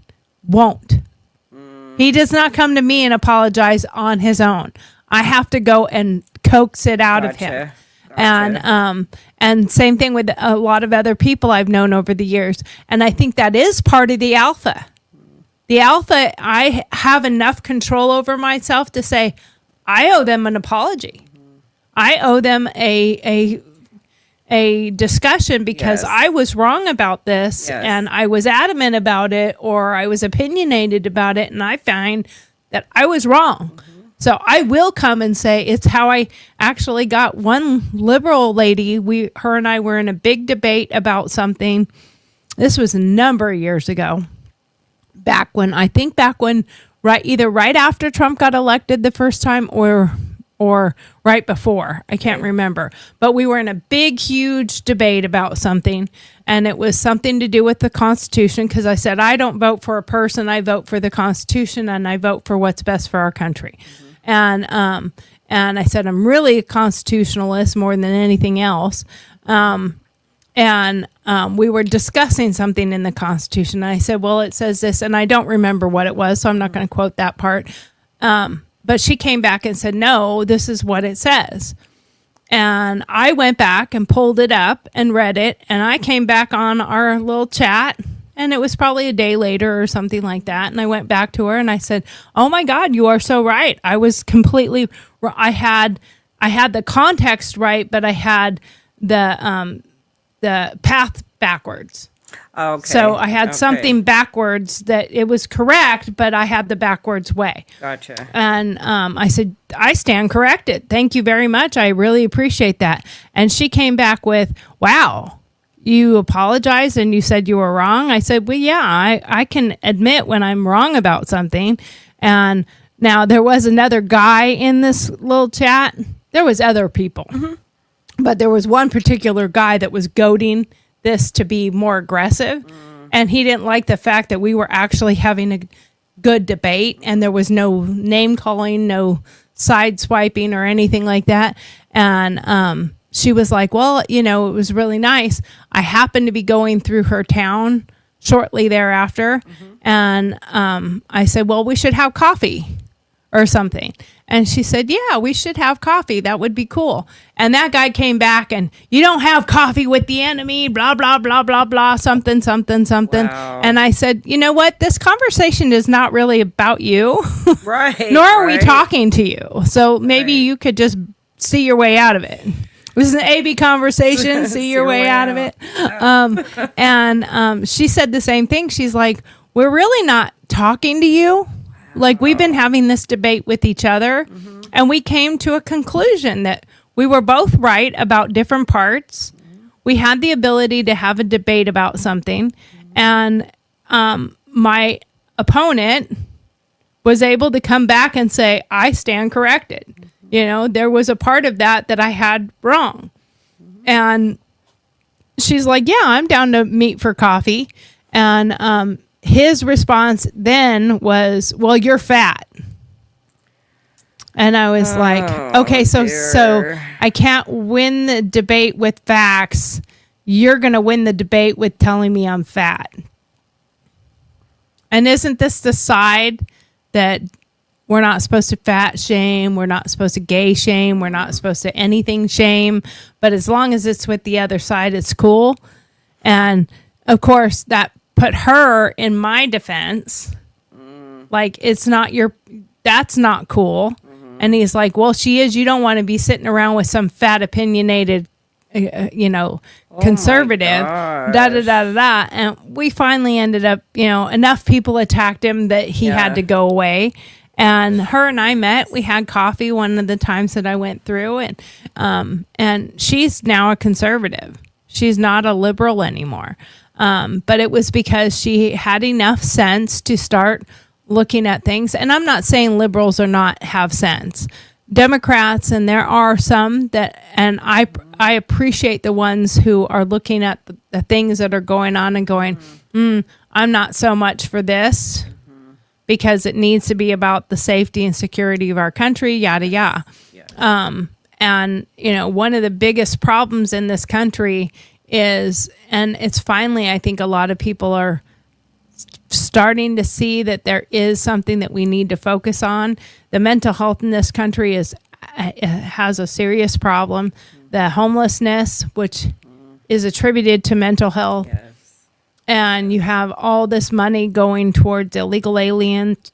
won't. He does not come to me and apologize on his own. I have to go and coax it out of him. And same thing with a lot of other people I've known over the years. And I think that is part of the alpha. The alpha, I have enough control over myself to say, I owe them an apology. I owe them a discussion because Yes. I was wrong about this, Yes. and I was adamant about it, or I was opinionated about it, and I find that I was wrong. So I will come and say, it's how I actually got one liberal lady. Her and I were in a big debate about something. This was a number of years ago. Back when either right after Trump got elected the first time or right before. I can't remember. But we were in a big, huge debate about something, and it was something to do with the Constitution, because I said, I don't vote for a person, I vote for the Constitution, and I vote for what's best for our country. And I said, I'm really a constitutionalist more than anything else. We were discussing something in the Constitution. And I said, well, it says this, and I don't remember what it was, so I'm not going to quote that part. But she came back and said, no, this is what it says. And I went back and pulled it up and read it. And I came back on our little chat, and it was probably a day later or something like that. And I went back to her and I said, oh my God, you are so right. I was completely, I had the context right, but I had the path backwards. Okay. So I had something backwards that it was correct, but I had the backwards way. Gotcha. And I said, I stand corrected. Thank you very much. I really appreciate that. And she came back with, wow, you apologized and you said you were wrong. I said, well, yeah, I can admit when I'm wrong about something. And now there was another guy in this little chat. There was other people, but there was one particular guy that was goading this to be more aggressive. And he didn't like the fact that we were actually having a good debate and there was no name calling, no side swiping or anything like that. And she was like, well, it was really nice. I happened to be going through her town shortly thereafter. And I said, well, we should have coffee or something. And she said, yeah, we should have coffee. That would be cool. And that guy came back and, you don't have coffee with the enemy, blah, blah, blah, blah, blah, something, something, something. Wow. And I said, you know what? This conversation is not really about you. Right. Nor are we right. talking to you. So maybe Right. you could just see your way out of it. This is an AB conversation. See your way out of it. She said the same thing. She's like, we're really not talking to you. Like, we've been having this debate with each other, and we came to a conclusion that we were both right about different parts. We had the ability to have a debate about something, and my opponent was able to come back and say, I stand corrected. There was a part of that I had wrong. And she's like, yeah, I'm down to meet for coffee. And his response then was, well, you're fat. And I was like, okay, so dear. I can't win the debate with facts. You're going to win the debate with telling me I'm fat. And isn't this the side that we're not supposed to fat shame, we're not supposed to gay shame, we're not supposed to anything shame, but as long as it's with the other side, it's cool. And of course, that put her in my defense. Like, that's not cool. And he's like, well, she is. You don't want to be sitting around with some fat, opinionated, conservative, da da da da da. And we finally ended up, enough people attacked him that he had to go away. And her and I met. We had coffee one of the times that I went through, and she's now a conservative. She's not a liberal anymore. But it was because she had enough sense to start looking at things. And I'm not saying liberals are not have sense. Democrats, and there are some that, and I appreciate the ones who are looking at the things that are going on and going, I'm not so much for this because it needs to be about the safety and security of our country, yada, yada. And, one of the biggest problems in this country is, and it's finally, I think a lot of people are starting to see that there is something that we need to focus on. The mental health in this country has a serious problem. The homelessness, which is attributed to mental health. Yes. And you have all this money going towards illegal aliens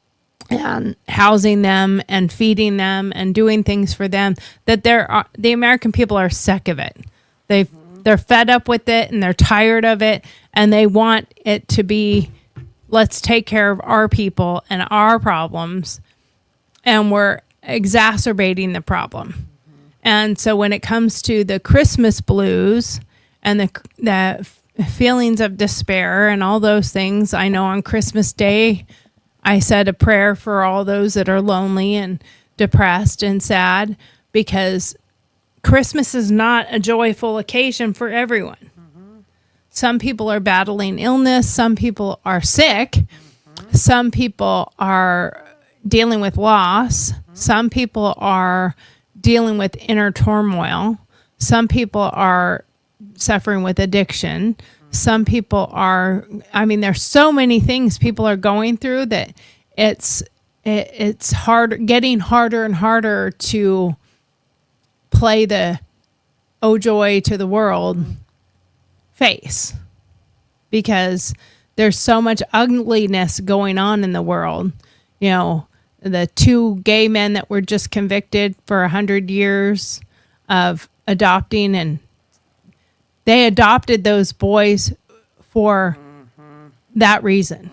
and housing them and feeding them and doing things for them, that the American people are sick of it. They're fed up with it and they're tired of it, and they want it to be, let's take care of our people and our problems, and we're exacerbating the problem. And so when it comes to the Christmas blues and the feelings of despair and all those things, I know on Christmas Day, I said a prayer for all those that are lonely and depressed and sad, because Christmas is not a joyful occasion for everyone. Some people are battling illness. Some people are sick. Some people are dealing with loss. Some people are dealing with inner turmoil. Some people are suffering with addiction. Some people are, there's so many things people are going through that it's hard, getting harder and harder to play the "Oh joy to the world" face, because there's so much ugliness going on in the world. The 2 gay men that were just convicted for 100 years of adopting, and they adopted those boys for that reason.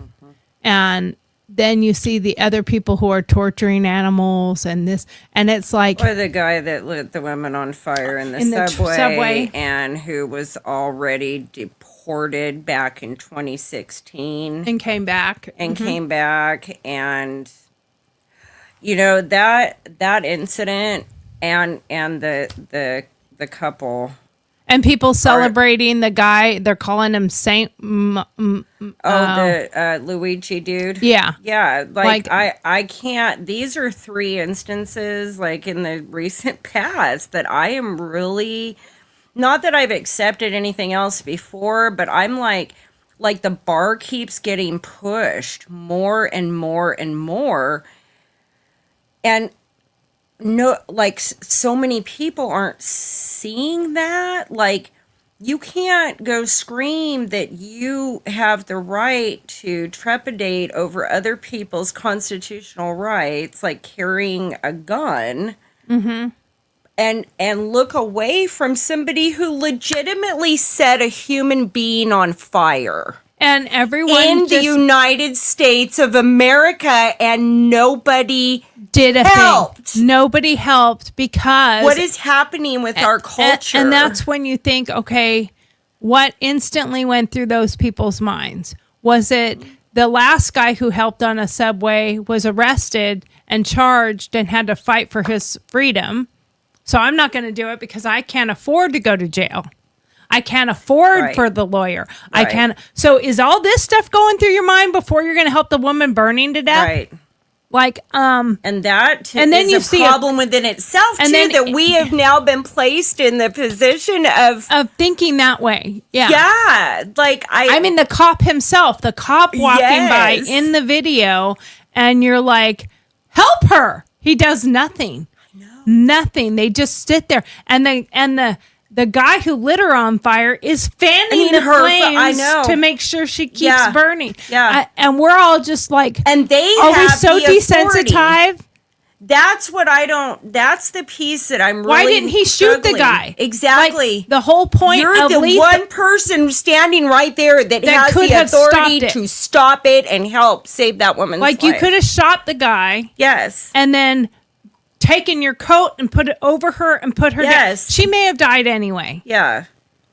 And then you see the other people who are torturing animals and this, and it's like, or the guy that lit the women on fire in the subway and who was already deported back in 2016 and came back and that incident and the couple. And people celebrating the guy, they're calling him Saint. The Luigi dude. Yeah. Yeah. I can't. These are 3 instances, like in the recent past, that I am really, not that I've accepted anything else before, but I'm like the bar keeps getting pushed more and more and more. And no, so many people aren't seeing that. Like, you can't go scream that you have the right to trepidate over other people's constitutional rights, like carrying a gun, and look away from somebody who legitimately set a human being on fire. And everyone in the United States of America, and nobody did a helped. Thing. Nobody helped, because what is happening with our culture? And that's when you think, okay, what instantly went through those people's minds? Was it the last guy who helped on a subway was arrested and charged and had to fight for his freedom? So I'm not going to do it because I can't afford to go to jail. I can't afford for the lawyer. Right. I can't. So is all this stuff going through your mind before you're going to help the woman burning to death? Right. Like, And that And then is you a see problem within itself, and too, then- that we have now been placed in the position of, thinking that way. yeah, like I mean, the cop himself, the cop walking by Yes. in the video, and you're like, help her. He does nothing. Nothing. They just sit there. And the guy who lit her on fire is fanning the her, flames I know. to make sure she keeps Yeah. burning. Yeah. And we're all just like, and they are we have so the authority. desensitized? That's what I don't. That's the piece that I'm really. Why didn't he shoot the struggling. guy? Exactly. Like, the whole point You're of the lethal- one person standing right there that has could the have authority stopped it. to stop it and help save that woman's Like, life. you could have shot the guy Yes. and then taken your coat and put it over her and put her Yes. down. She may have died anyway. Yeah.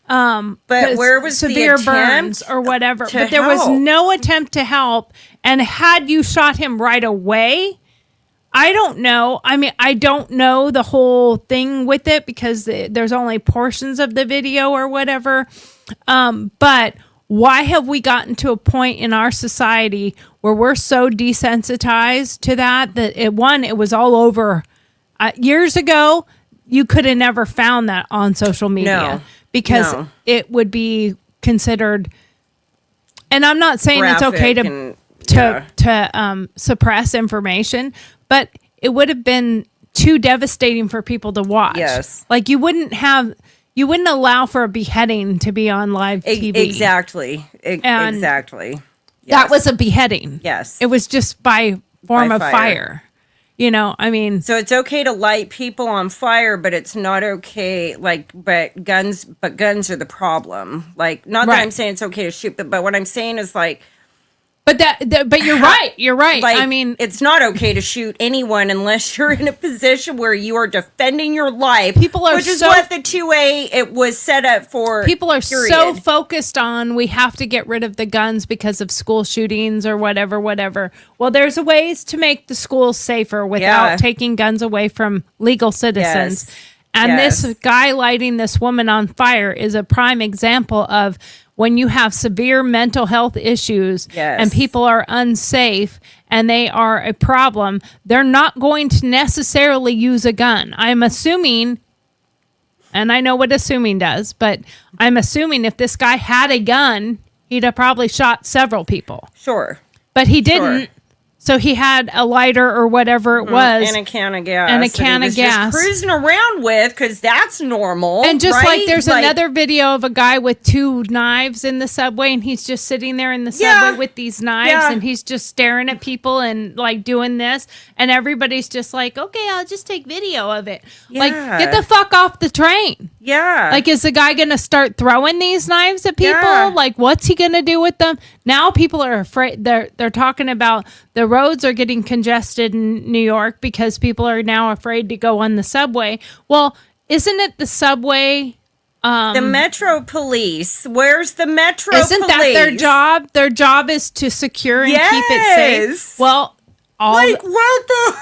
But 'Cause where was severe the burns attempt or whatever? to But there was help? no attempt to help. And had you shot him right away, I don't know. I mean, I don't know the whole thing with it because there's only portions of the video or whatever. But why have we gotten to a point in our society where we're so desensitized to that it was all over years ago? You could have never found that on social media No. because No. it would be considered. And I'm not saying it's okay Graphic to and- yeah. to suppress information, but it would have been too devastating for people to watch. Yes. Like you wouldn't allow for a beheading to be on live TV. Exactly. And Exactly. That was a beheading. Yes. It was just by form By of fire. fire. You know, I mean, So it's okay to light people on fire, but it's not okay. Like, but guns are the problem. Like, not that Right. I'm saying it's okay to shoot, but what I'm saying is like, but you're right. You're right. like, I mean, it's not okay to shoot anyone unless you're in a position where you are defending your life. People are which is so- what the 2A it was set up for. people are period. so focused on we have to get rid of the guns because of school shootings or whatever. Well, there's ways to make the schools safer without Yeah. taking guns away from legal citizens. Yes. And Yes. this guy lighting this woman on fire is a prime example of when you have severe mental health issues Yes. and people are unsafe and they are a problem, they're not going to necessarily use a gun. I'm assuming, and I know what assuming does, but I'm assuming if this guy had a gun, he'd have probably shot several people. Sure. But he didn't. Sure. So he had a lighter or whatever it was. And a can of gas. And a that he can of was just gas. cruising around with, because that's normal. And just right? like there's another video of a guy with two knives in the subway and he's just sitting there in the subway Yeah. with these knives Yeah. and he's just staring at people and like doing this and everybody's just like, okay, I'll just take video of it. Like, Yeah. get the fuck off the train. Yeah. Like, is the guy going to start throwing these knives at people? Yeah. Like, what's he going to do with them? Now people are afraid. They're talking about the roads are getting congested in New York because people are now afraid to go on the subway. Well, isn't it the subway? the Metro Police. Where's the Metro Isn't Police? that their job? Their job is to secure and keep it safe. Yes. Well, Like, what the?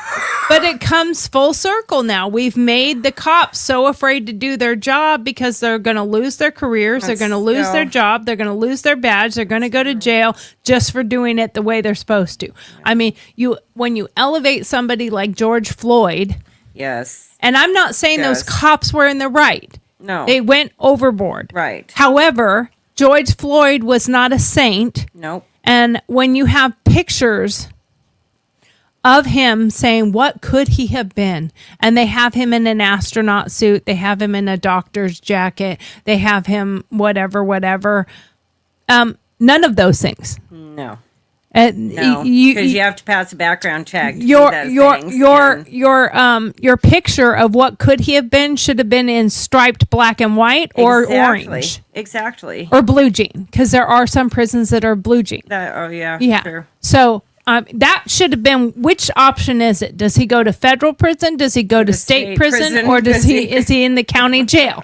but it comes full circle now. We've made the cops so afraid to do their job because they're going to lose their careers. They're going to lose their job. They're going to lose their badge. They're going to go to jail just for doing it the way they're supposed to. I mean, when you elevate somebody like George Floyd, Yes. and I'm not saying those Yes. cops were in the right. No. They went overboard. Right. However, George Floyd was not a saint. Nope. And when you have pictures of him saying, what could he have been? And they have him in an astronaut suit. They have him in a doctor's jacket. They have him whatever. None of those things. No. because No. Because you have to pass a background check. to do your those your things, your and- your picture of what could he have been should have been in striped black and white or Exactly. orange Exactly. or blue jean, because there are some prisons that are blue jean. Oh yeah. Yeah. Sure. So that should have been, which option is it? Does he go to federal prison? Does he go to state state prison? prison? Or Does he- is he in the county jail?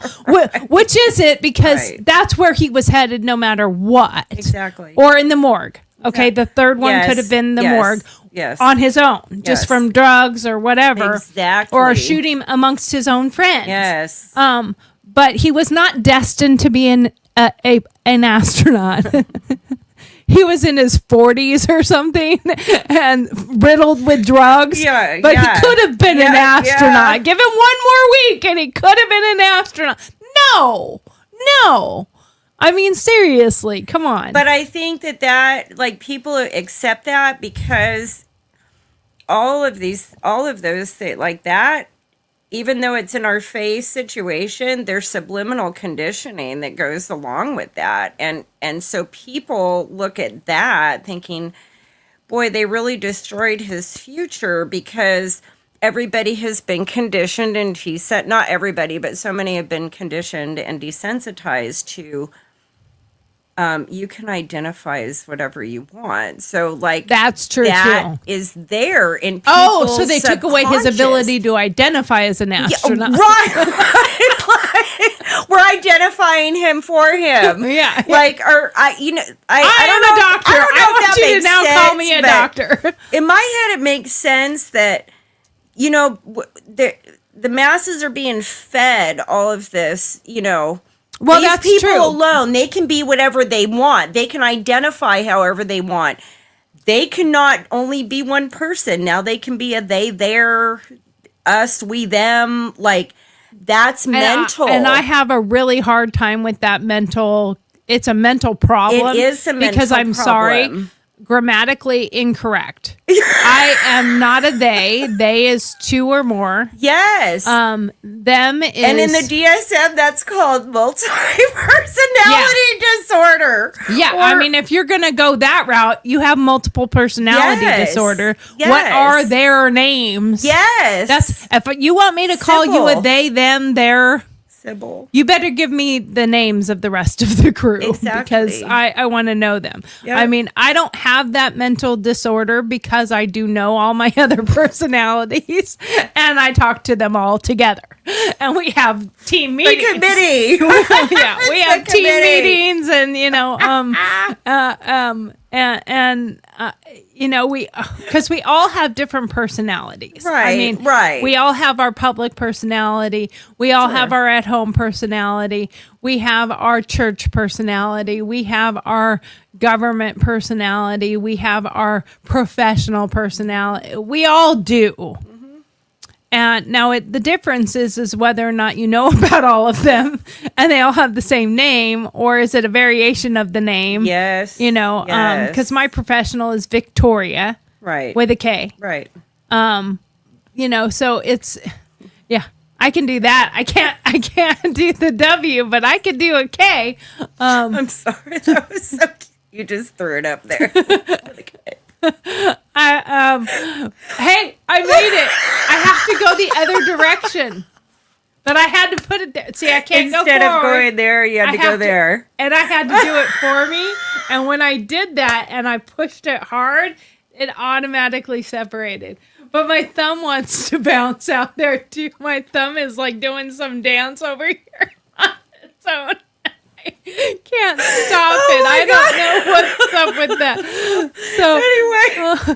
Which is it? Because Right. that's where he was headed no matter what. Exactly. Or in the morgue. Okay, the third one Yes, could have been the yes, morgue yes. on his own, just Yes. from drugs or whatever. Exactly. Or shooting amongst his own friends. Yes. But he was not destined to be an astronaut. he was in his 40s or something and riddled with drugs. Yeah, but yeah. he could have been an Yeah, astronaut. yeah. Give him one more week and he could have been an astronaut. No. I mean, seriously, come on. But I think that like people accept that because all of those things like that, even though it's in our face situation, there's subliminal conditioning that goes along with that. And so people look at that thinking, boy, they really destroyed his future because everybody has been conditioned and not everybody, but so many have been conditioned and desensitized to you can identify as whatever you want. So like That's true that too. is there in people's Oh, so they took away his subconscious. ability to identify as an astronaut. Right. Like, we're identifying him for him. Yeah. Like, or I don't know. I'm a doctor. I don't know I if want that you to makes now call me a sense, but doctor. in my head, it makes sense that, the masses are being fed all of this, Well, these that's people true. alone, they can be whatever they want. They can identify however they want. They cannot only be one person. Now they can be a they, their, us, we, them. Like, that's mental. And I have a really hard time with that mental. It's a mental problem. It is a mental because I'm sorry, problem. grammatically incorrect. I am not a they. They is two or more. Yes. Them is and in the DSM, that's called multi-personality disorder. Yeah, I mean, if you're gonna go that route, you have multiple personality Yes. disorder. Yes. What are their names? Yes. That's if you want me to call you a Sybil. they, them, their. Sybil. You better give me the names of the rest of the crew Exactly. because I want to know them. Yeah. I mean, I don't have that mental disorder because I do know all my other personalities and I talk to them all together. And we have team The meetings. committee. Yeah, we It's have the team committee. meetings and we because we all have different personalities. I Right, mean, right. we all have our public personality. We all have our at-home personality. We have our church personality. We have our government personality. We have our professional personality. We all do. And now the difference is whether or not you know about all of them and they all have the same name, or is it a variation of the name? Yes. Yes. Because my professional is Victoria Right. with a K. Right. So it's, yeah, I can do that. I can't do the W, but I can do a K. I'm sorry. That was so cute. You just threw it up there. Okay. Hey, I made it. I have to go the other direction. But I had to put it there. See, I can't Instead go of forward. going there, you had I to have go there. And I had to do it for me. And when I did that and I pushed it hard, it automatically separated. But my thumb wants to bounce out there too. My thumb is like doing some dance over here on its own. I can't stop it. my I don't know what's up with that. So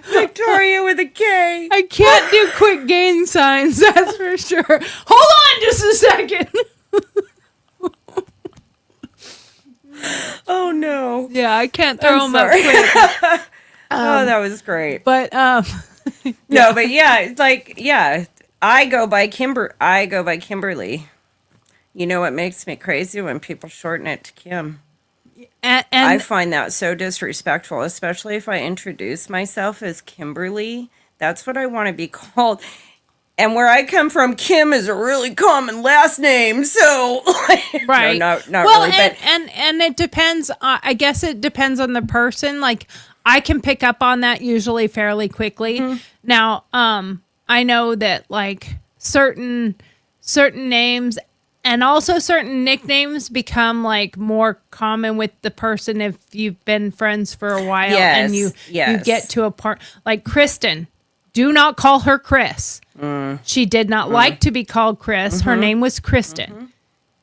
Anyway, Victoria with a K. I can't do quick gain signs, that's for sure. Hold on just a second. Oh no. Yeah, I can't throw I'm them up sorry. quick. Oh, that was great. But No, but yeah, it's like, yeah, I go by Kimberly. You know what makes me crazy? When people shorten it to Kim. and I find that so disrespectful, especially if I introduce myself as Kimberly. That's what I want to be called. And where I come from, Kim is a really common last name. So, right. No, not well, really. But and it depends. I guess it depends on the person. Like I can pick up on that usually fairly quickly. Mm-hmm. Now, I know that like certain names and also certain nicknames become like more common with the person if you've been friends for a while and you get to a part like Kristen. Do not call her Chris. She did not like to be called Chris. Her name was Kristen.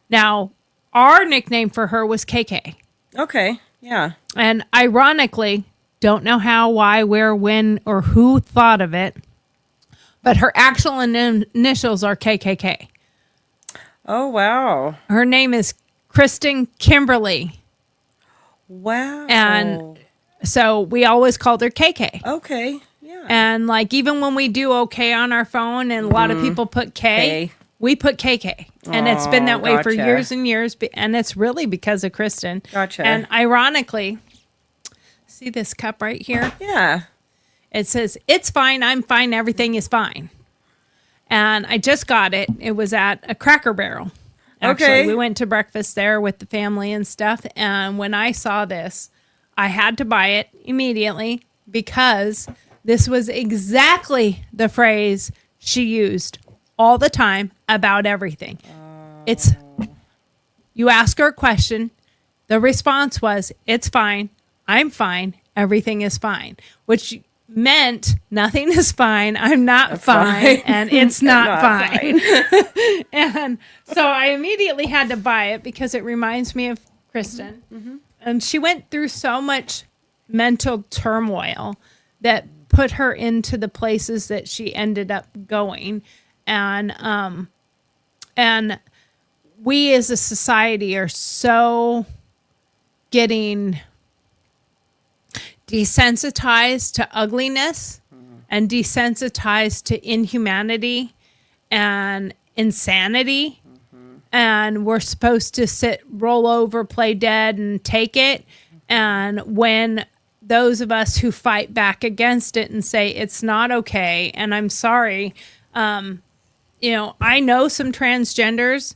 Now, our nickname for her was KK. okay, yeah. And ironically, don't know how, why, where, when, or who thought of it, but her actual initials are KKK. Oh, wow. Her name is Kristen Kimberly. Wow. And So we always called her KK. Okay. Yeah. And like even when we do okay on our phone and a lot of people put K, K. we put KK. And it's been that way for Gotcha. years and years. And it's really because of Kristen. Gotcha. And ironically, see this cup right here? Yeah. It says, "It's fine, I'm fine, everything is fine." And I just got it. It was at a Cracker Barrel. Actually, Okay. we went to breakfast there with the family and stuff. And when I saw this, I had to buy it immediately because this was exactly the phrase she used all the time about everything. It's, you ask her a question, the response was, "It's fine, I'm fine, everything is fine," which meant nothing is fine, I'm not fine, and it's not, fine. And so I immediately had to buy it because it reminds me of Kristen. And she went through so much mental turmoil that put her into the places that she ended up going. And we as a society are so getting desensitized to ugliness and desensitized to inhumanity and insanity. And we're supposed to sit, roll over, play dead, and take it. And when those of us who fight back against it and say it's not okay, and I'm sorry, you know, I know some transgenders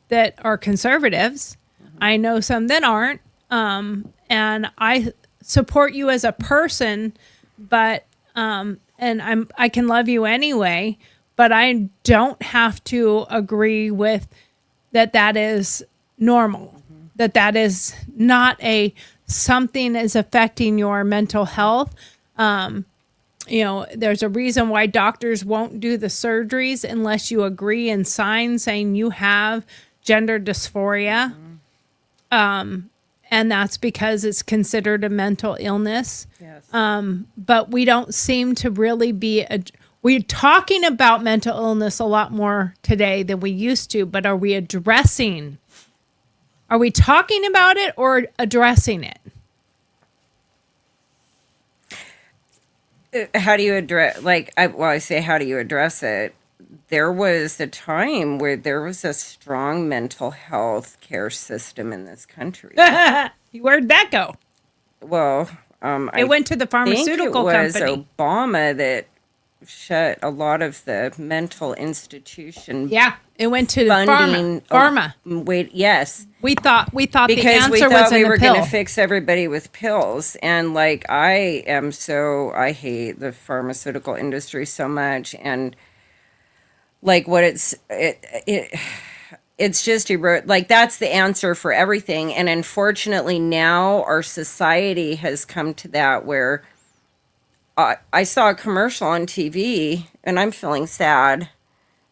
that are conservatives. I know some that aren't. And I support you as a person, but and I can love you anyway, but I don't have to agree with that is normal. That is not a something is affecting your mental health. You know, there's a reason why doctors won't do the surgeries unless you agree and sign saying you have gender dysphoria. And that's because it's considered a mental illness. Yes. But we don't seem to really be, we're talking about mental illness a lot more today than we used to, but are we talking about it or addressing it? How do you address, I say, how do you address it? There was a time where there was a strong mental health care system in this country. Where'd that go? Well, It went to the pharmaceutical think it was company. Obama that shut a lot of the mental institution Yeah, it went to the funding. pharma. Yes. We thought the Because we answer was thought we in were the going pill. to fix everybody with pills. And I hate the pharmaceutical industry so much. And like what it's just like that's the answer for everything. And unfortunately now our society has come to that where I saw a commercial on TV and I'm feeling sad.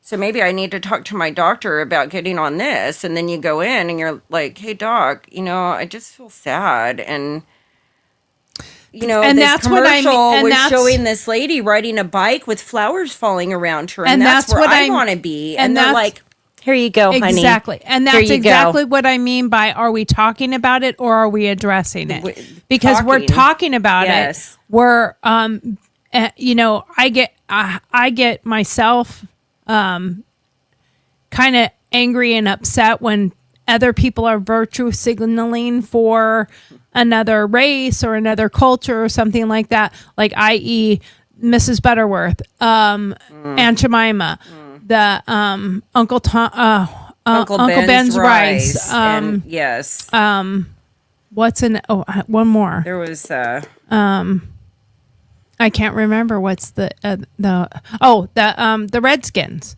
So maybe I need to talk to my doctor about getting on this. And then you go in and you're like, "Hey doc, I just feel sad." And And this that's what I mean- commercial and was that's- showing this lady riding a bike with flowers falling around her. And, And that's that's where what I I'm- want to be. and And they're that's- like, "Here you go, honey." Exactly. And Here that's you go. exactly what I mean by are we talking about it or are we addressing it? W- Because we're talking. talking about Yes. it. We're I get myself kind of angry and upset when other people are virtue signaling for another race or another culture or something like that, like i.e. Mrs. Butterworth, Aunt Jemima, the Uncle Ben's rice. and yes. What's one more? There was I can't remember what's the Redskins.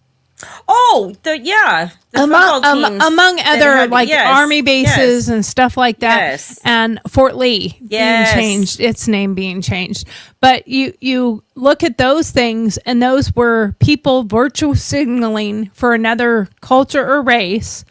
the football teams Among that other had- like yes, army bases yes. and stuff like that. Yes. And Fort Lee Yes. being changed, its name being changed. But you look at those things and those were people virtue signaling for another culture or race,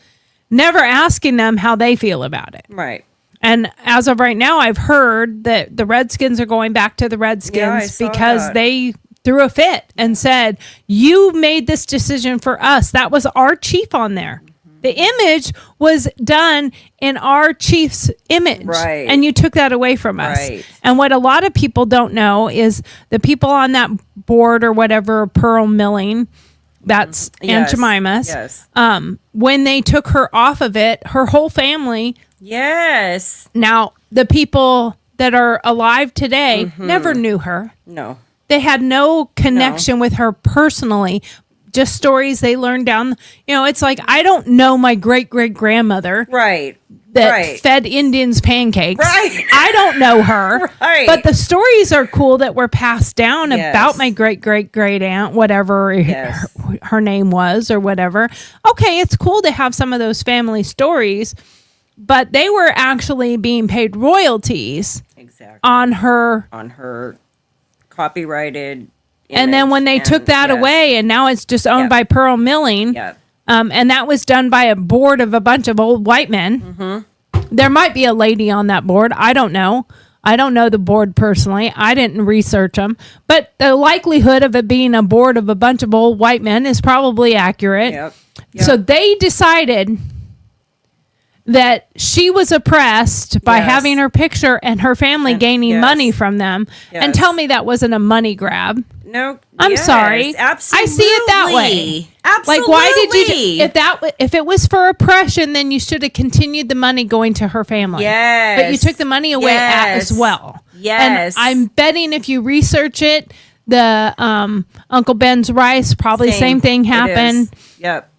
never asking them how they feel about it. Right. And as of right now, I've heard that the Redskins are going back to the Redskins saw because that. they threw a fit and said, "You made this decision for us." That was our chief on there. The image was done in our chief's image. Right. And you took that away from us. Right. And what a lot of people don't know is the people on that board or whatever, Pearl Milling, that's Aunt Yes. Jemima's. Yes. When they took her off of it, her whole family, Yes. now the people that are alive today never knew her. No. They had no connection with her personally, just stories they learned down. It's like, I don't know my great great grandmother Right. that Right. fed Indians pancakes. Right. I don't know her. Right. But the stories are cool that were passed down Yes. about my great great great aunt, whatever Yes. her name was or whatever. Okay, it's cool to have some of those family stories, but they were actually being paid royalties Exactly. on her. On her copyrighted. And then when they image took that yes. away, and now it's just owned Yeah. by Pearl Milling, Yeah. and that was done by a board of a bunch of old white men. Mm-hmm. There might be a lady on that board. I don't know. I don't know the board personally. I didn't research them. But the likelihood of it being a board of a bunch of old white men is probably accurate. Yep. So they decided that she was oppressed by Yes. having her picture and her family And- gaining yes. money from them. And Yes. tell me that wasn't a money grab. No. I'm yes, sorry. Absolutely. I see it that way. Absolutely. Like, why did you? If it was for oppression, then you should have continued the money going to her family. Yes. But you took the money away as Yes. well. Yes. And I'm betting if you research it, the Uncle Ben's rice probably same thing It happened. is. Yep.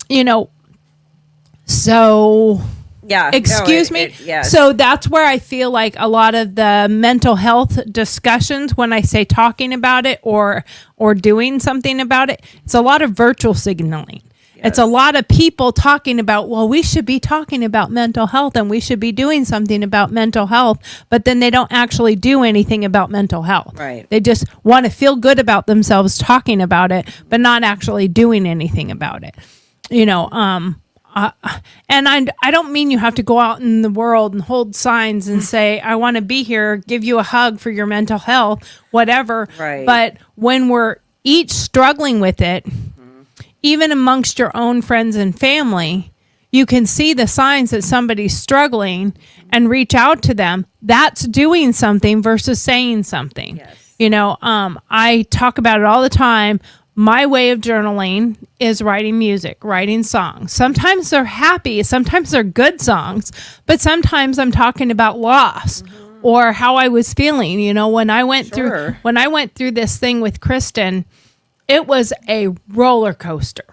So. Yeah. no, Excuse me. yes. So that's where I feel like a lot of the mental health discussions, when I say talking about it or doing something about it, it's a lot of virtual signaling. It's a lot of people talking about, well, we should be talking about mental health and we should be doing something about mental health, but then they don't actually do anything about mental health. Right. They just want to feel good about themselves talking about it, but not actually doing anything about it. And I don't mean you have to go out in the world and hold signs and say, I want to be here, give you a hug for your mental health, whatever. Right. But when we're each struggling with it, even amongst your own friends and family, you can see the signs that somebody's struggling and reach out to them. That's doing something versus saying something. Yes. I talk about it all the time. My way of journaling is writing music, writing songs. Sometimes they're happy, sometimes they're good songs, but sometimes I'm talking about loss or how I was feeling. When I went through this thing with Kristen, it was a roller coaster.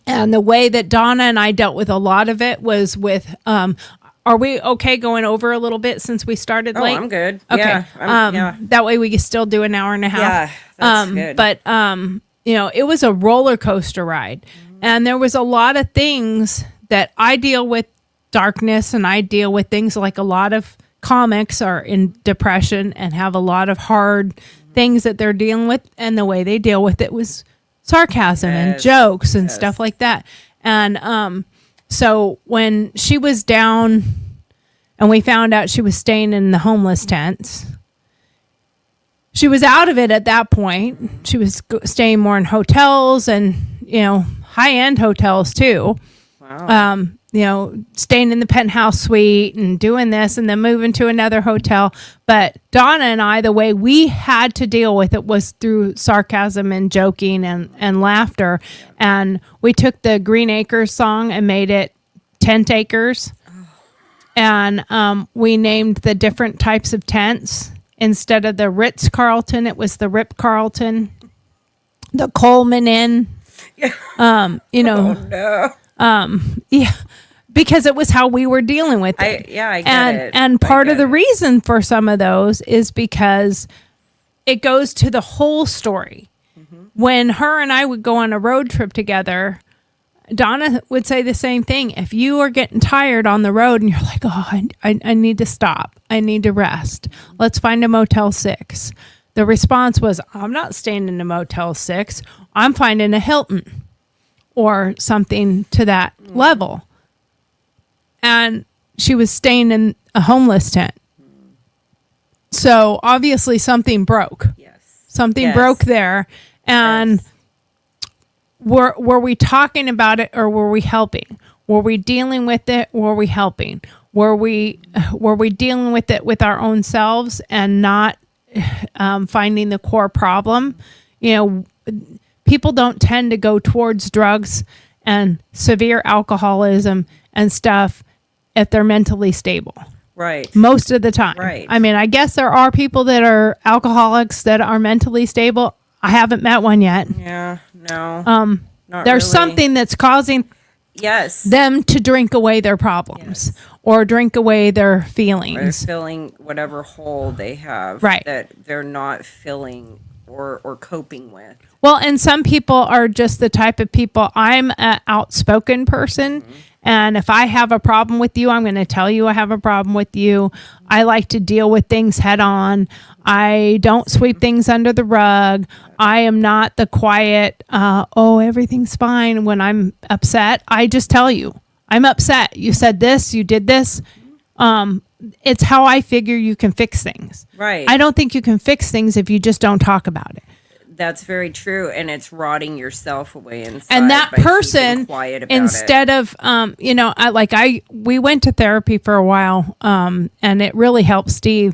And the way that Donna and I dealt with a lot of it was with are we okay going over a little bit since we started late? I'm good. Okay. Yeah. Yeah. That way we can still do an hour and a half. Yeah, that's good. But it was a roller coaster ride. And there was a lot of things that I deal with darkness, and I deal with things like a lot of comics are in depression and have a lot of hard things that they're dealing with, and the way they deal with it was sarcasm and Yes. jokes and Yes. stuff like that. And so when she was down and we found out she was staying in the homeless tents, she was out of it at that point. She was staying more in hotels and, high-end hotels too. Wow. Staying in the penthouse suite and doing this and then moving to another hotel. But Donna and I, the way we had to deal with it was through sarcasm and joking and laughter. And we took the Green Acres song and made it Tent Acres. And we named the different types of tents. Instead of the Ritz-Carlton, it was the Rip-Carlton, the Coleman Inn. No. Yeah, because it was how we were dealing with it. I get it. And I part of get the it. reason for some of those is because it goes to the whole story. When her and I would go on a road trip together, Donna would say the same thing. If you are getting tired on the road and you're like, oh, I need to stop. I need to rest. Let's find a Motel 6. The response was, I'm not staying in a Motel 6. I'm finding a Hilton or something to that level. And she was staying in a homeless tent. So obviously something broke. Yes. Something Yes. broke there. And Yes. were we talking about it or were we helping? Were we dealing with it? Were we helping? Were we dealing with it with our own selves and not finding the core problem? You know, people don't tend to go towards drugs and severe alcoholism and stuff if they're mentally stable. Right. Most of the time. Right. I mean, I guess there are people that are alcoholics that are mentally stable. I haven't met one yet. Yeah. No. Not There's really. something that's causing Yes. them to drink away their problems or drink away their They're feelings. filling whatever hole they have Right. that they're not filling or coping with. Well, and some people are just the type of people. I'm an outspoken person. And if I have a problem with you, I'm going to tell you I have a problem with you. I like to deal with things head on. I don't sweep things under the rug. I am not the quiet, everything's fine when I'm upset. I just tell you, I'm upset. You said this, you did this. It's how I figure you can fix things. Right. I don't think you can fix things if you just don't talk about it. That's very true, and it's rotting yourself away inside. And that by keeping person, quiet about instead of, we went to therapy for a while, and it really helped Steve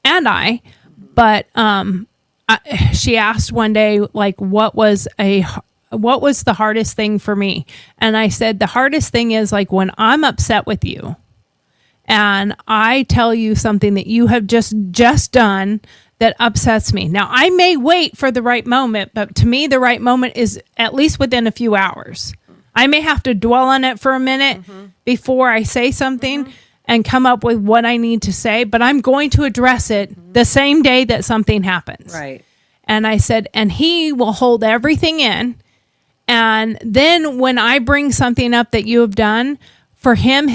and I. But she asked one day, like, what was the hardest thing for me? And I said, the hardest thing is like when I'm upset with you, and I tell you something that you have just done that upsets me. Now, I may wait for the right moment, but to me, the right moment is at least within a few hours. I may have to dwell on it for a minute before I say something and come up with what I need to say, but I'm going to address it the same day that something happens. Right. And I said, and he will hold everything in. And then when I bring something up that you have done, for him,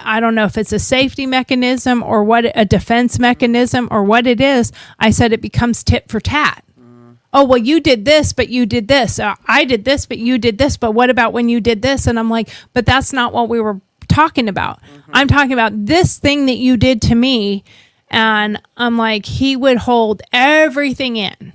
I don't know if it's a safety mechanism or what, a defense mechanism or what it is. I said it becomes tit for tat. Oh, well, you did this, but you did this. I did this, but you did this. But what about when you did this? And I'm like, but that's not what we were talking about. I'm talking about this thing that you did to me. And I'm like, he would hold everything in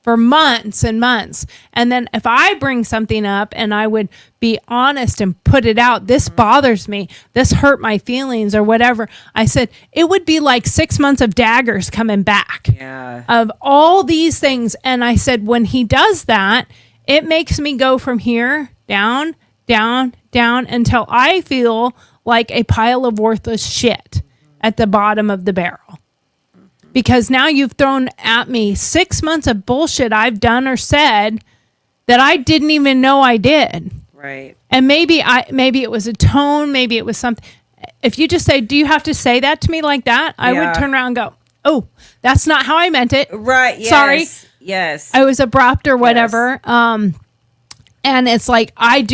for months and months. And then if I bring something up and I would be honest and put it out, this bothers me, this hurt my feelings or whatever, I said, it would be like 6 months of daggers coming back of all these things. And I said, when he does that, it makes me go from here down, down, down until I feel like a pile of worthless shit at the bottom of the barrel. Because now you've thrown at me 6 months of bullshit I've done or said that I didn't even know I did. Right. And maybe it was a tone, maybe it was something. If you just say, do you have to say that to me like that? I would turn around and go, oh, that's not how I meant it. Right. Yes. Sorry. Yes. I was abrupt or whatever. Yes. And it's like, I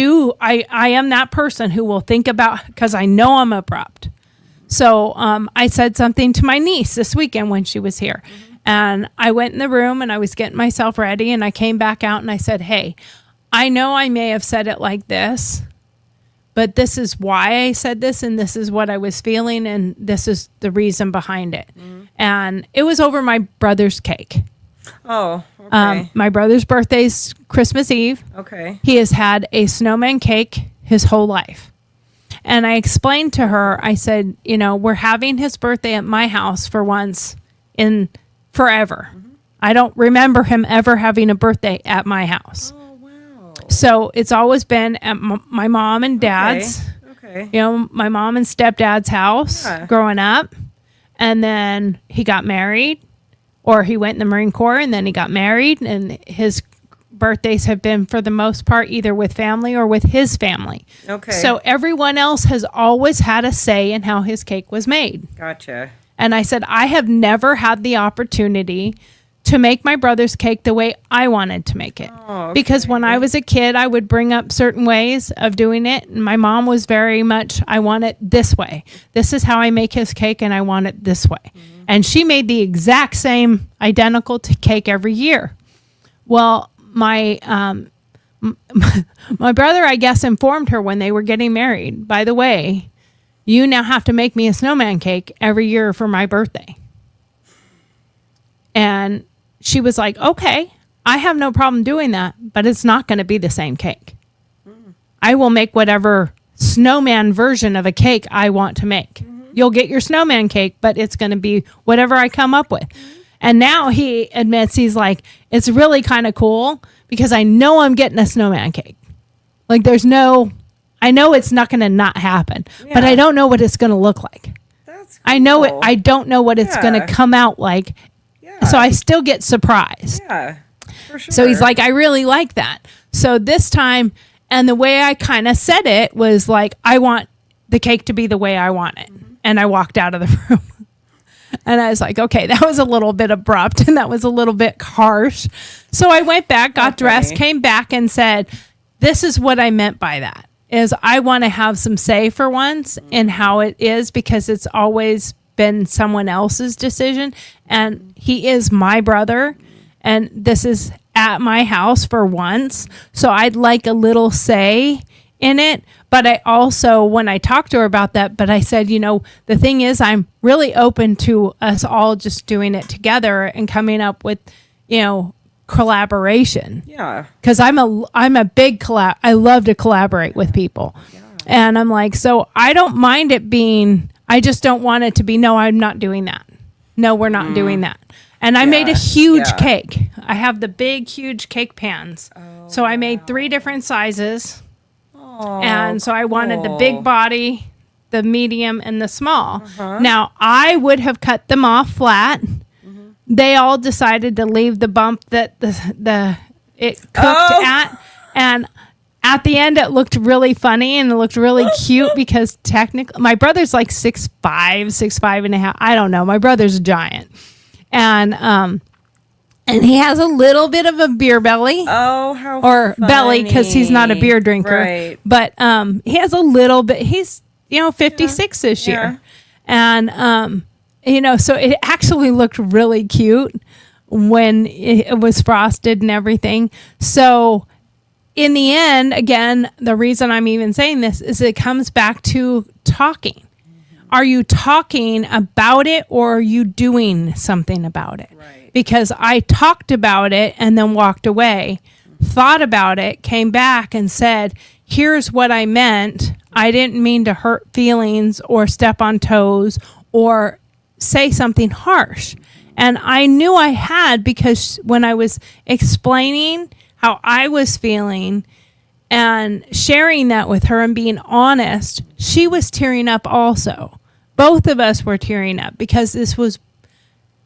am that person who will think about, because I know I'm abrupt. So I said something to my niece this weekend when she was here. And I went in the room and I was getting myself ready. And I came back out and I said, hey, I know I may have said it like this, but this is why I said this. And this is what I was feeling. And this is the reason behind it. And it was over my brother's cake. Oh, okay. My brother's birthday's Christmas Eve. Okay. He has had a snowman cake his whole life. And I explained to her, I said, we're having his birthday at my house for once in forever. I don't remember him ever having a birthday at my house. Oh, wow. So it's always been at my mom and dad's, Okay. My mom and stepdad's house growing up. And then he got married, or he went in the Marine Corps and then he got married, and his birthdays have been for the most part either with family or with his family. Okay. So everyone else has always had a say in how his cake was made. Gotcha. And I said, I have never had the opportunity to make my brother's cake the way I wanted to make it. Oh, okay. Because when I was a kid, I would bring up certain ways of doing it. And my mom was very much, I want it this way. This is how I make his cake, and I want it this way. And she made the exact same identical cake every year. Well, my brother, I guess, informed her when they were getting married, by the way, you now have to make me a snowman cake every year for my birthday. And she was like, okay, I have no problem doing that, but it's not going to be the same cake. I will make whatever snowman version of a cake I want to make. You'll get your snowman cake, but it's going to be whatever I come up with. And now he admits, he's like, it's really kind of cool because I know I'm getting a snowman cake. Like I know it's not going to not happen, but I don't know what it's going to look like. That's cool. I know it. I don't know what it's going to come out like. Yeah. So I still get surprised. Yeah, for sure. So he's like, I really like that. So this time, and the way I kind of said it was like, I want the cake to be the way I want it. And I walked out of the room. And I was like, okay, that was a little bit abrupt and that was a little bit harsh. So I went back, got dressed, came back and said, this is what I meant by that, is I want to have some say for once in how it is, because it's always been someone else's decision. And he is my brother. And this is at my house for once. So I'd like a little say in it. But I also, when I talked to her about that, but I said, the thing is, I'm really open to us all just doing it together and coming up with, collaboration. Yeah. Because I'm a big I love to collaborate with people. Yeah. And I'm like, so I don't mind it being, I just don't want it to be, no, I'm not doing that. No, we're not doing that. And I made a huge cake. I have the big, huge cake pans. Oh, so I made 3 different sizes. And so I wanted the big body, the medium, and the small. Now, I would have cut them off flat. They all decided to leave the bump that it cooked at. And at the end, it looked really funny and it looked really cute because technically, my brother's like 6'5", 6'5 and a half. I don't know. My brother's a giant. And he has a little bit of a beer belly. Oh, how Or funny. belly, because he's not a beer drinker. Right. But he has a little bit. He's 56 this year, and so it actually looked really cute when it was frosted and everything. So in the end, again, the reason I'm even saying this is it comes back to talking. Are you talking about it, or are you doing something about it? Right. Because I talked about it and then walked away, thought about it, came back and said, here's what I meant. I didn't mean to hurt feelings or step on toes or say something harsh. And I knew I had, because when I was explaining how I was feeling and sharing that with her and being honest, she was tearing up also. Both of us were tearing up because this was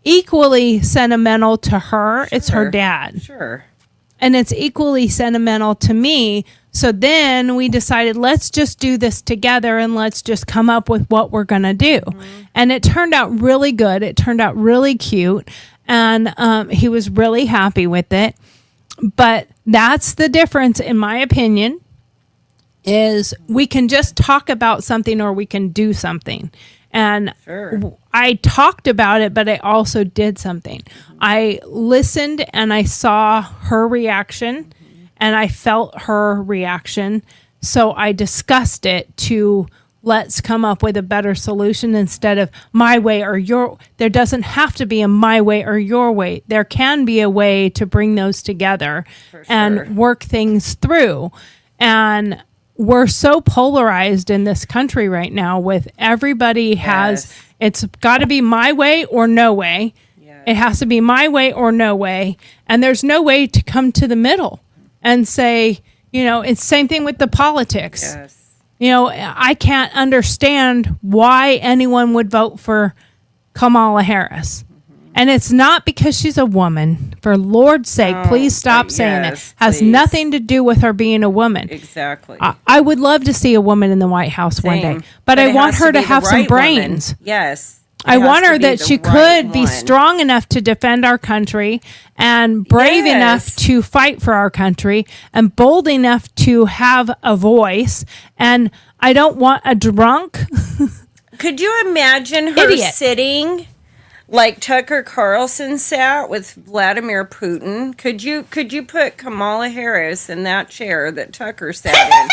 equally sentimental to her. Sure. It's her dad. Sure. And it's equally sentimental to me. So then we decided, let's just do this together and let's just come up with what we're going to do. And it turned out really good. It turned out really cute. And he was really happy with it. But that's the difference, in my opinion, is we can just talk about something or we can do something. And I talked about it, but I also did something. I listened and I saw her reaction and I felt her reaction. So I discussed it to let's come up with a better solution instead of my way or your. There doesn't have to be a my way or your way. There can be a way to bring those together and work things through. And we're so polarized in this country right now with everybody has, it's got to be my way or no way. It has to be my way or no way. And there's no way to come to the middle and say, it's same thing with the politics. I can't understand why anyone would vote for Kamala Harris. And it's not because she's a woman. For Lord's sake, please stop saying that. Has nothing to do with her being a woman. Exactly. I would love to see a woman in the White House one day. But I want her to have some brains. Woman. Yes. I want her that she could be strong enough to defend our country and brave enough to fight for our country and bold enough to have a voice. And I don't want a drunk. Could you imagine her sitting like Tucker Carlson sat with Vladimir Putin? Could you put Kamala Harris in that chair that Tucker sat in?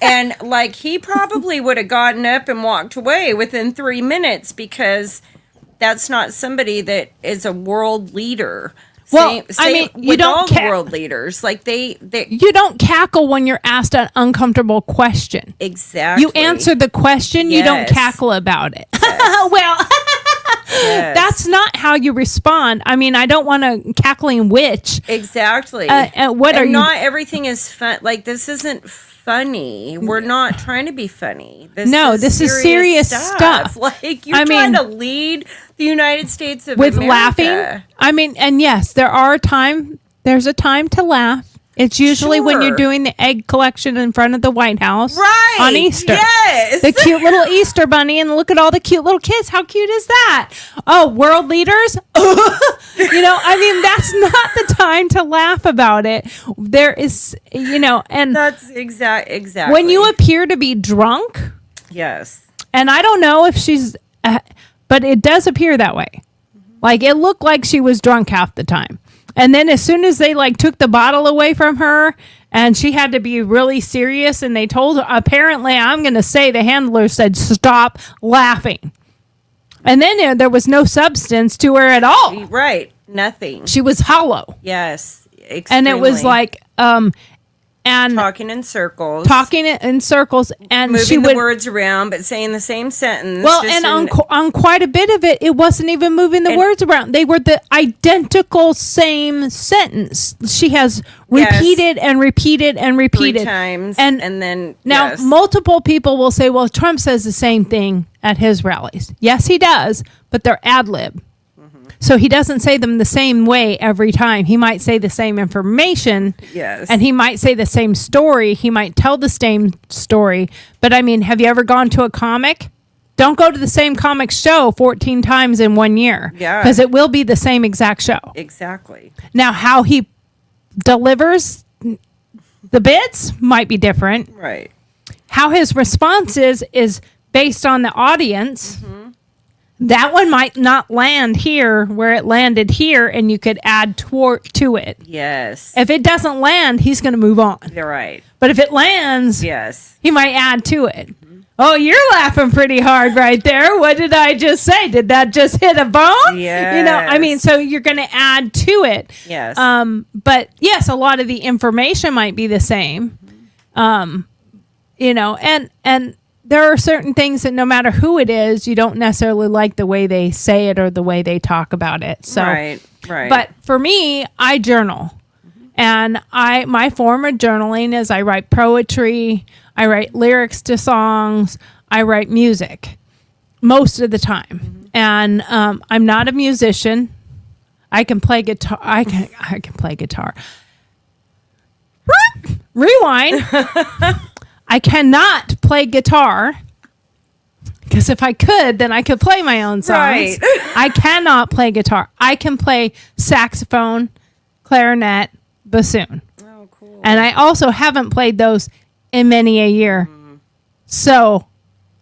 And like he probably would have gotten up and walked away within 3 minutes because that's not somebody that is a world leader. Well, I mean, you with don't all the world leaders. Like they you don't cackle when you're asked an uncomfortable question. exactly. You answer the question, you don't Yes. cackle about it. Well, Yes. that's not how you respond. I mean, I don't want a cackling witch. Exactly. What and are you? not everything is fun. Like this isn't funny. We're not trying to be funny. No, this is serious stuff. Like you're I trying mean, to lead the United States of with America. laughing. I mean, and yes, there's a time to laugh. It's usually when you're Sure. doing the egg collection in front of the White House Right. on Easter. Yes. The cute little Easter bunny, and look at all the cute little kids. How cute is that? Oh, world leaders. I mean, that's not the time to laugh about it. There is, and That's exactly. when you appear to be drunk, yes. and I don't know if she's, but it does appear that way. Like it looked like she was drunk half the time. And then as soon as they took the bottle away from her and she had to be really serious and they told her, apparently, I'm going to say the handler said, stop laughing. And then there was no substance to her at all. Right. Nothing. She was hollow. Yes. And it was Extremely. and talking in circles. talking in circles, and moving she the would words around but saying the same sentence. well, just and in- on quite a bit of it, it wasn't even moving the words around. They were the identical same sentence. She has Yes. repeated and repeated and 3 repeated times And and then now yes. multiple people will say, "Well, Trump says the same thing at his rallies." Yes, he does, but they're ad lib. So he doesn't say them the same way every time. He might say the same information. Yes. And he might say the same story. He might tell the same story. But I mean, have you ever gone to a comic? Don't go to the same comic show 14 times in 1 year. Yeah. Because it will be the same exact show. Exactly. Now, how he delivers the bits might be different. Right. How his response is based on the audience. That one might not land here where it landed here, and you could add to it. Yes. If it doesn't land, he's going to move on. You're right. But if it lands, Yes. he might add to it. Oh, you're laughing pretty hard right there. What did I just say? Did that just hit a bone? I mean, Yes. so you're going to add to it. Yes. But yes, a lot of the information might be the same. And there are certain things that no matter who it is, you don't necessarily like the way they say it or the way they talk about it. So, right. but for me, I journal. And my form of journaling is I write poetry, I write lyrics to songs, I write music most of the time. And I'm not a musician. I can play guitar. I can play guitar. Rewind. I cannot play guitar because if I could, then I could play my own songs. Right. I cannot play guitar. I can play saxophone, clarinet, bassoon. Oh, cool. And I also haven't played those in many a year. So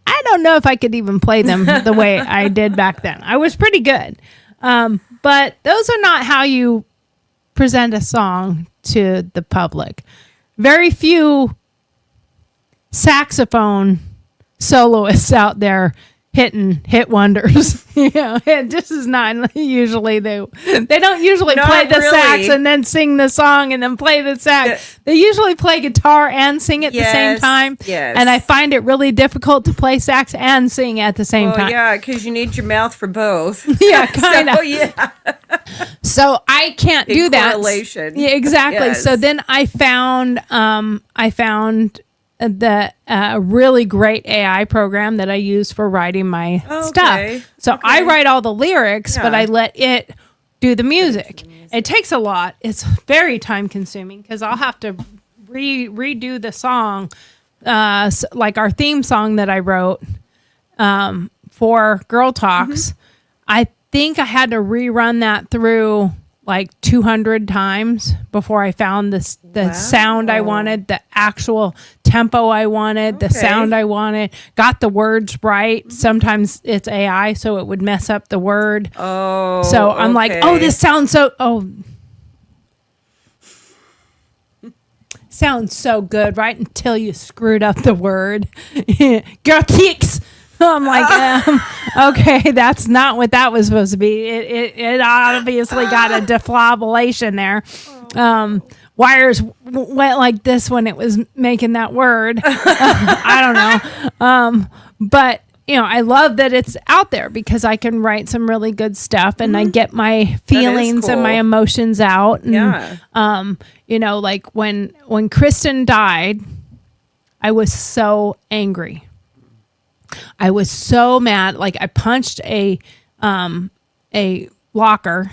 I don't know if I could even play them the way I did back then. I was pretty good. But those are not how you present a song to the public. Very few saxophone soloists out there hit wonders. And this is not usually they don't usually Not play the sax really. and then sing the song and then play the sax. They usually play guitar and sing at the same Yes, time. yes. And I find it really difficult to play sax and sing at the same Well, time. yeah, because you need your mouth for both. Yeah, kind of. So, yeah. So I can't Big do that. correlation. Yeah, exactly. Yes. So then I found the really great AI program that I use for writing my stuff. So I write all the lyrics, but Yeah. I let it do the music. It takes a lot. It's very time consuming because I'll have to redo the song, like our theme song that I wrote for Girl Talks. I think I had to rerun that through like 200 times before I found the sound I wanted, the actual tempo I wanted, the sound I wanted, got the words right. Sometimes it's AI, so it would mess up the word. Oh. So I'm like, oh, this sounds sounds so good, right? Until you screwed up the word. Girl kicks. I'm like, okay, that's not what that was supposed to be. It obviously got a deflabulation there. Wires went like this when it was making that word. I don't know. But I love that it's out there because I can write some really good stuff and I get my feelings and my cool. emotions out. And, Yeah. like when Kristen died, I was so angry. I was so mad. Like I punched a locker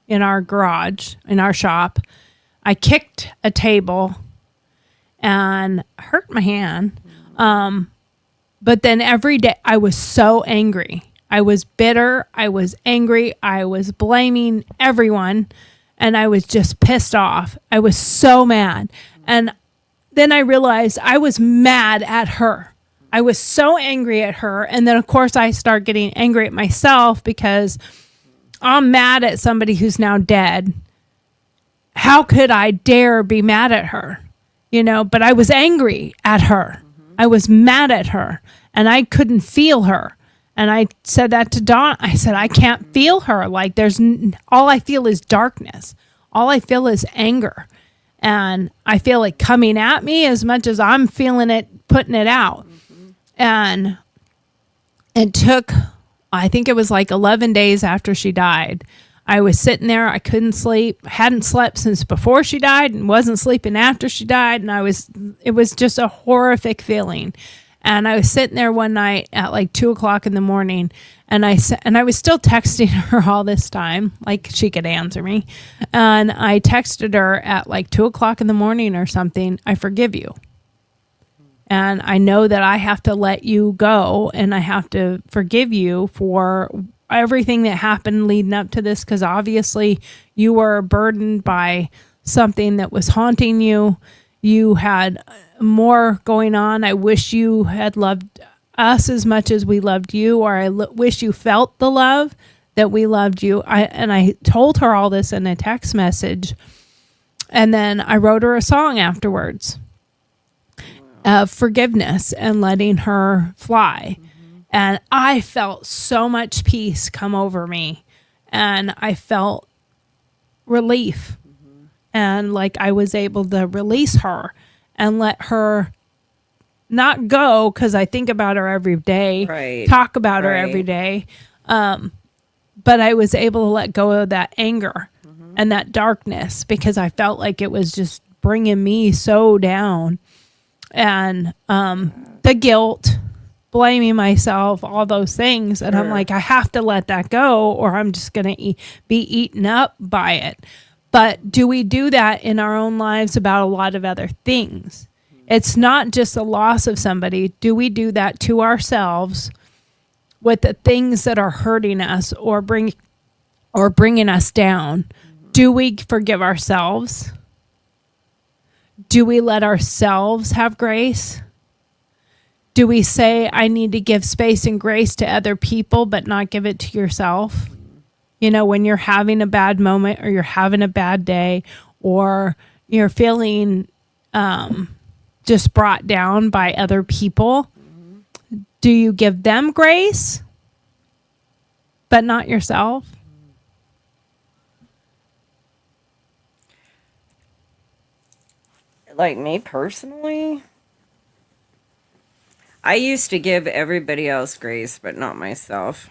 in our garage, in our shop. I kicked a table and hurt my hand. But then every day I was so angry. I was bitter. I was angry. I was blaming everyone. And I was just pissed off. I was so mad. And then I realized I was mad at her. I was so angry at her. And then, of course, I start getting angry at myself because I'm mad at somebody who's now dead. How could I dare be mad at her? But I was angry at her. I was mad at her and I couldn't feel her. And I said that to Dawn. I said, I can't feel her. Like all I feel is darkness. All I feel is anger. And I feel it coming at me as much as I'm feeling it, putting it out. And it took, I think it was like 11 days after she died. I was sitting there. I couldn't sleep. I hadn't slept since before she died and wasn't sleeping after she died. And it was just a horrific feeling. And I was sitting there one night at like 2:00 in the morning and I was still texting her all this time, like she could answer me. And I texted her at like 2:00 in the morning or something, I forgive you. And I know that I have to let you go and I have to forgive you for everything that happened leading up to this, because obviously you were burdened by something that was haunting you. You had more going on. I wish you had loved us as much as we loved you, or I wish you felt the love that we loved you. I told her all this in a text message, and then I wrote her a song afterwards of forgiveness and letting her fly. And I felt so much peace come over me. And I felt relief. And like I was able to release her and let her not go, because I think about her every day, Right. talk about her Right. every day. But I was able to let go of that anger and that darkness because I felt like it was just bringing me so down. And the guilt, blaming myself, all those things. And I'm like, I have to let that go or I'm just going to be eaten up by it. But do we do that in our own lives about a lot of other things? It's not just the loss of somebody. Do we do that to ourselves with the things that are hurting us or bringing us down? Do we forgive ourselves? Do we let ourselves have grace? Do we say, I need to give space and grace to other people, but not give it to yourself? You know, when you're having a bad moment or you're having a bad day or you're feeling just brought down by other people, do you give them grace, but not yourself? Like me personally, I used to give everybody else grace, but not myself,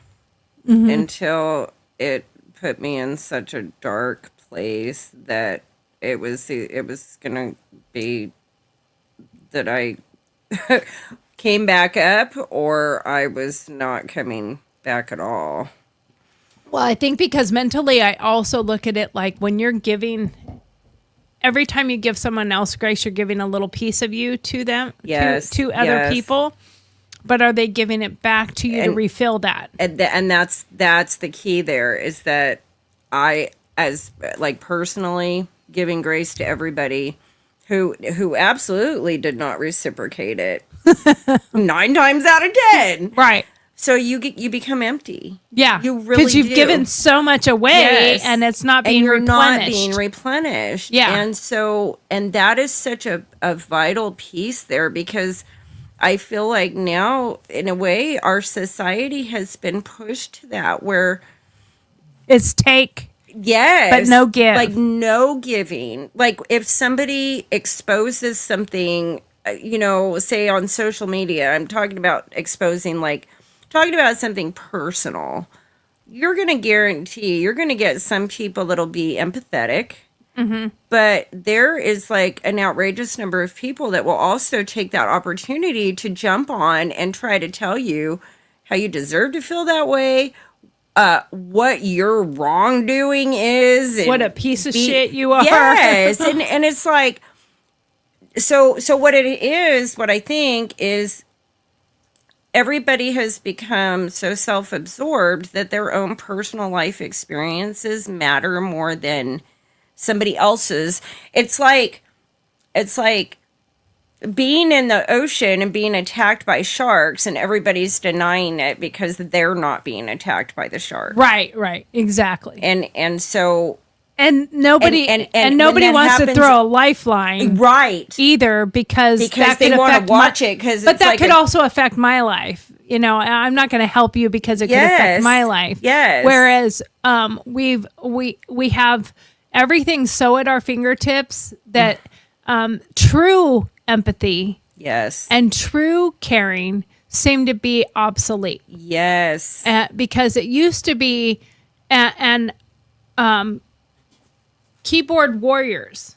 until it put me in such a dark place that it was gonna be that I came back up or I was not coming back at all. Well, I think because mentally, I also look at it like when you're giving, every time you give someone else grace, you're giving a little piece of you to them, Yes, to other yes. people. But are they giving it back to you to refill that? And that's the key there, is that I, as like personally giving grace to everybody who absolutely did not reciprocate it 9 times out of 10. Right. So you become empty. Yeah. You really Because you've do. given so much away Yes. and it's not being and you're replenished. not being replenished. Yeah. And that is such a vital piece there, because I feel like now, in a way, our society has been pushed to that where, It's take, yes, but no give. like no giving. Like if somebody exposes something, say on social media, I'm talking about exposing, like talking about something personal, you're going to guarantee you're going to get some people that'll be empathetic. But there is like an outrageous number of people that will also take that opportunity to jump on and try to tell you how you deserve to feel that way, what your wrongdoing is, and What a piece of shit you are. Yes, and it's like, so what it is, what I think is, everybody has become so self-absorbed that their own personal life experiences matter more than somebody else's. It's like being in the ocean and being attacked by sharks, and everybody's denying it because they're not being attacked by the shark. Right, exactly. And so And nobody and and when nobody that wants happens- to throw a lifeline right. either because that they could want affect to watch it, because but that could also affect my life. I'm not going to help you because it could affect Yes. my life. Yes. Whereas we have everything so at our fingertips that true empathy Yes. and true caring seem to be obsolete. Yes. Because it used to be and keyboard warriors.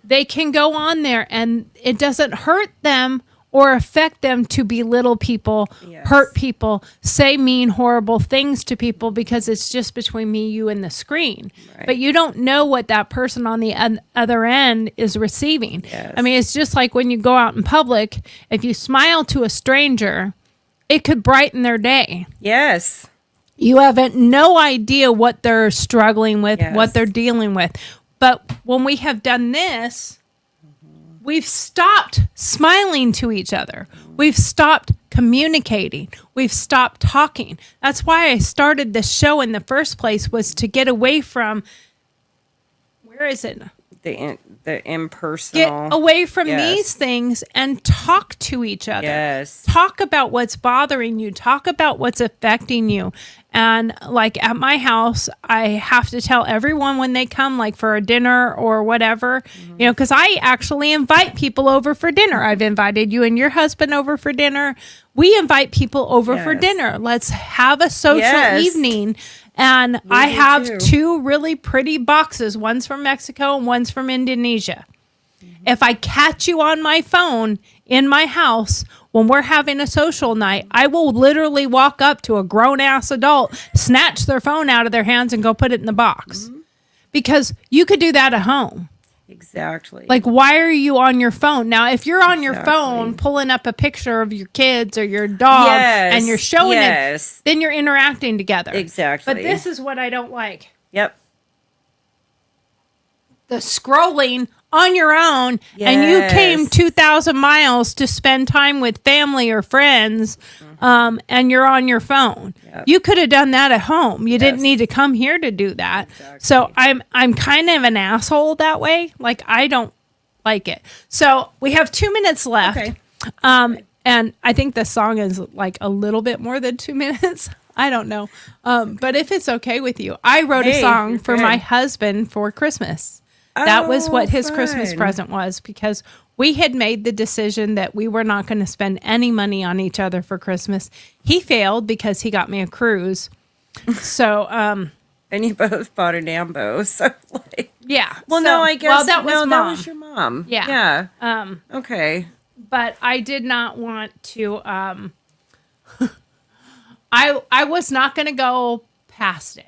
They can go on there and it doesn't hurt them or affect them to belittle people, Yes. hurt people, say mean, horrible things to people because it's just between me, you, and the screen. Right. But you don't know what that person on the other end is receiving. Yes. I mean, it's just like when you go out in public, if you smile to a stranger, it could brighten their day. Yes. You have no idea what they're struggling with, Yes. what they're dealing with. But when we have done this, we've stopped smiling to each other. We've stopped communicating. We've stopped talking. That's why I started this show in the first place, was to get away from, where is it? The Get impersonal. away from Yes. these things and talk to each other. Yes. Talk about what's bothering you. Talk about what's affecting you. And like at my house, I have to tell everyone when they come, like for a dinner or whatever, because I actually invite people over for dinner. I've invited you and your husband over for dinner. We invite people over for Yes. dinner. Let's have a social Yes. evening. And I do have too. two really pretty boxes. One's from Mexico and one's from Indonesia. If I catch you on my phone in my house when we're having a social night, I will literally walk up to a grown ass adult, snatch their phone out of their hands and go put it in the box. Because you could do that at home. Exactly. Like, why are you on your phone? Now, if you're on your Exactly. phone pulling up a picture of your kids or your dog Yes. and you're showing Yes. it, then you're interacting together. Exactly. But this is what I don't like. Yep. The scrolling on your own, and you Yes. came 2,000 miles to spend time with family or friends, and you're on your phone. Yep. You could have done that at home. You didn't Yes. need to come here to do that. Exactly. So I'm kind of an asshole that way. Like, I don't like it. So we have 2 minutes left. Okay. And I think the song is like a little bit more than 2 minutes. I don't know. But if it's okay with you, I wrote a Hey, song you're for good. my husband for Christmas. That was what his Christmas fun. present was, because we had made the decision that we were not going to spend any money on each other for Christmas. He failed because he got me a cruise. So, And you both bought an Ambo. So like, yeah. well, So- no, I guess well, that was that mom. was your mom. Yeah. Yeah. Okay. But I did not want to. I was not going to go past it.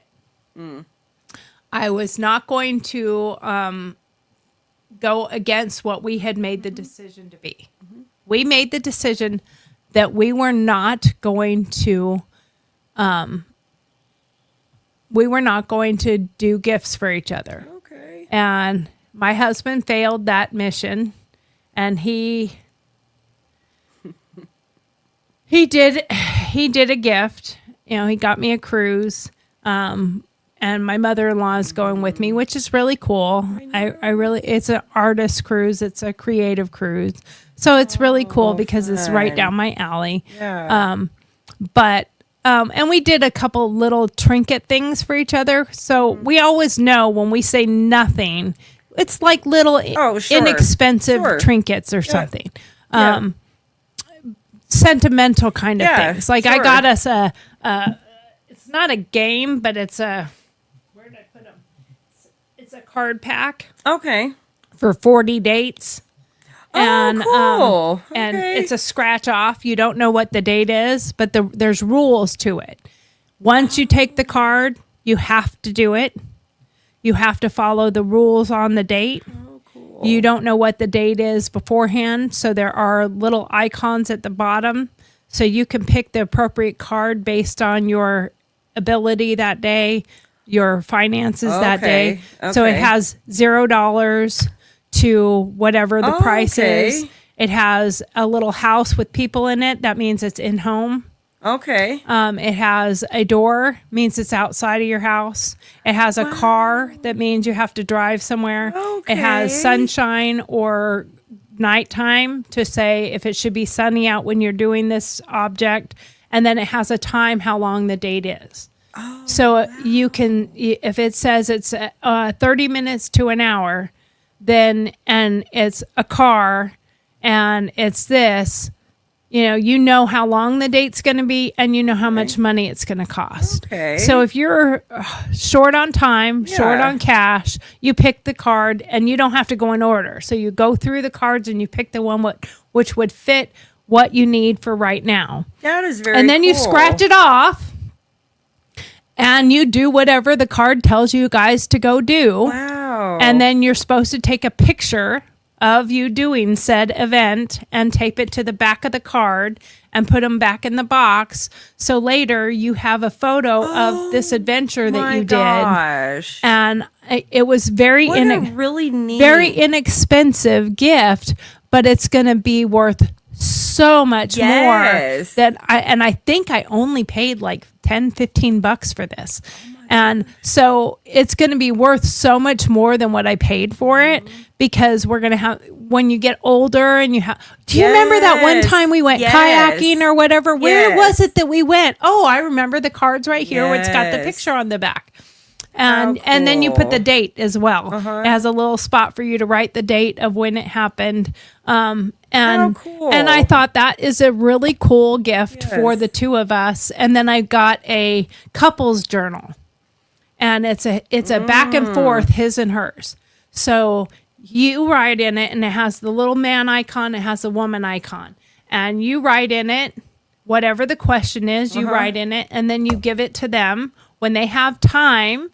I was not going to go against what we had made the decision to be. We made the decision that we were not going to. We were not going to do gifts for each other. Okay. And my husband failed that mission, and he did a gift. He got me a cruise, and my mother-in-law is going with me, which is really cool. I really, it's an artist cruise. It's a creative cruise. So it's really cool because it's right down my alley. Yeah. But and we did a couple little trinket things for each other. So we always know when we say nothing, it's like little Sure. inexpensive Sure. trinkets or something. Yeah. Sentimental kind of Yeah, things. Like I sure. got us it's not a game, but it's where did I put them? It's a card pack Okay. for 40 dates. And, cool. and Okay. it's a scratch off. You don't know what the date is, but there's rules to it. Once you take the card, you have to do it. You have to follow the rules on the date. Cool. You don't know what the date is beforehand, so there are little icons at the bottom, so you can pick the appropriate card based on your ability that day, your finances that day. Okay, So it okay. has $0 to whatever the price is. Okay. It has a little house with people in it. That means it's in home. Okay. It has a door, means it's outside of your house. It has a car, that means you have to drive somewhere. It has Okay. sunshine or nighttime to say if it should be sunny out when you're doing this object. And then it has a time how long the date is. So you can, if it says it's 30 minutes to an hour, then, and it's a car and it's this, you know how long the date's going to be and you know how much money it's going to cost. Okay. So if you're short on time, short Yeah. on cash, you pick the card and you don't have to go in order. So you go through the cards and you pick the one which would fit what you need for right now. That is very And then you cool. scratch it off and you do whatever the card tells you guys to go do. Wow. And then you're supposed to take a picture of you doing said event and tape it to the back of the card and put them back in the box. So later you have a photo of this adventure that My you did. gosh. And it was very What a really neat. very inexpensive gift, but it's going to be worth so much more Yes. that I think I only paid like 10, 15 bucks for this. And so it's going to be worth so much more than what I paid for it because we're going to have, when you get older and you have, do you remember that one Yes. time we went Yes. kayaking or whatever? Where Yes. was it that we went? Oh, I remember the cards right here where it's got the Yes. picture on the back. And How and then you put the cool. date as well. It has a little spot for you to write the date of when it happened. And How cool. and I thought that is a really cool gift for Yes. the two of us. And then I got a couples journal. And it's a back and forth, his and hers. So you write in it and it has the little man icon, it has the woman icon. And you write in it whatever the question is, you write in it, and then you give it to them. When they have time,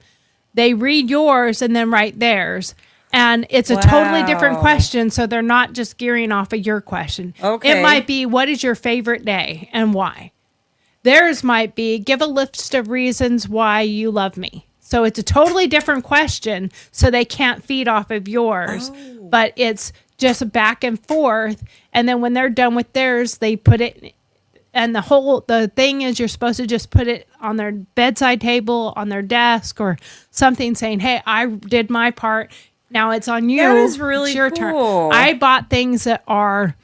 they read yours and then write theirs. And it's a totally different Wow. question, so they're not just gearing off of your question. Okay. It might be, what is your favorite day and why? Theirs might be, give a list of reasons why you love me. So it's a totally different question, so they can't feed off of yours, but it's just back and forth. And then when they're done with theirs, they put it, and the thing is you're supposed to just put it on their bedside table, on their desk or something saying, hey, I did my part. Now it's on you. That is really It's your turn. cool. I bought things that are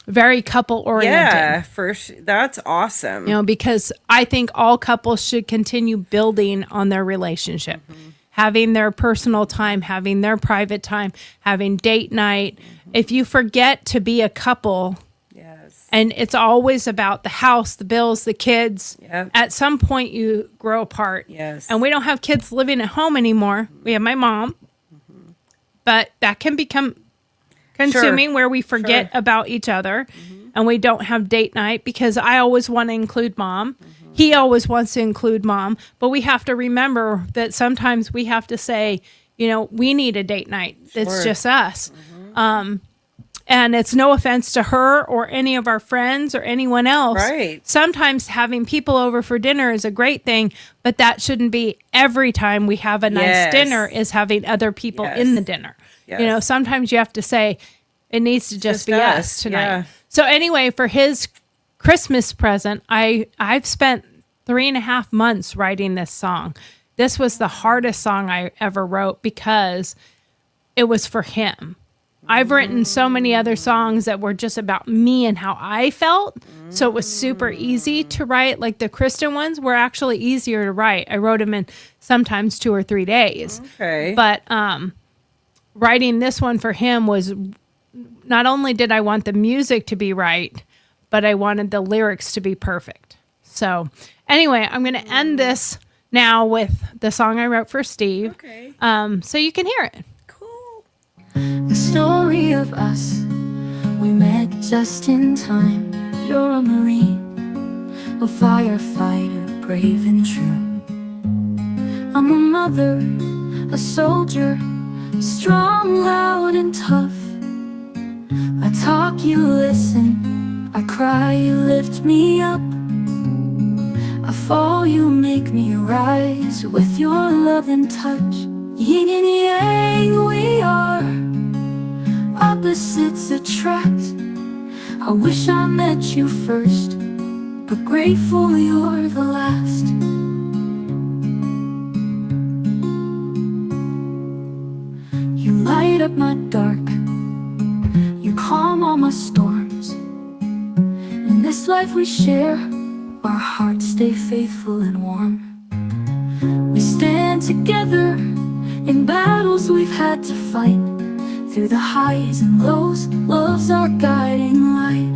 very couple oriented. Yeah, that's awesome. Because I think all couples should continue building on their relationship, having their personal time, having their private time, having date night. If you forget to be a couple, Yes. and it's always about the house, the bills, the kids, Yep. at some point you grow apart. Yes. And we don't have kids living at home anymore. We have my mom, but that can become consuming where we forget about each other and we don't have date night because I always want to include mom. He always wants to include mom, but we have to remember that sometimes we have to say, we need a date night. It's Sure. just us. And it's no offense to her or any of our friends or anyone else. Right. Sometimes having people over for dinner is a great thing, but that shouldn't be every time we have a nice Yes. dinner is having other people Yes. in the dinner. Yes. Sometimes you have to say it needs to just be us us, tonight. yeah. So anyway, for his Christmas present, I've spent 3.5 months writing this song. This was the hardest song I ever wrote because it was for him. I've written so many other songs that were just about me and how I felt. So it was super easy to write. Like the Kristen ones were actually easier to write. I wrote them in sometimes 2 or 3 days. Okay. But writing this one for him was, not only did I want the music to be right, but I wanted the lyrics to be perfect. So anyway, I'm going to end this now with the song I wrote for Steve. Okay. So you can hear it. Cool. The story of us, we met just in time. You're a Marine, a firefighter, brave and true. I'm a mother, a soldier, strong, loud and tough. I talk, you listen, I cry, you lift me up. I fall, you make me rise with your love and touch. Yin and yang we are, opposites attract. I wish I met you first, but grateful you're the last. You light up my dark, you calm all my storms. In this life we share, our hearts stay faithful and warm. We stand together in battles we've had to fight. Through the highs and lows, love's our guiding light.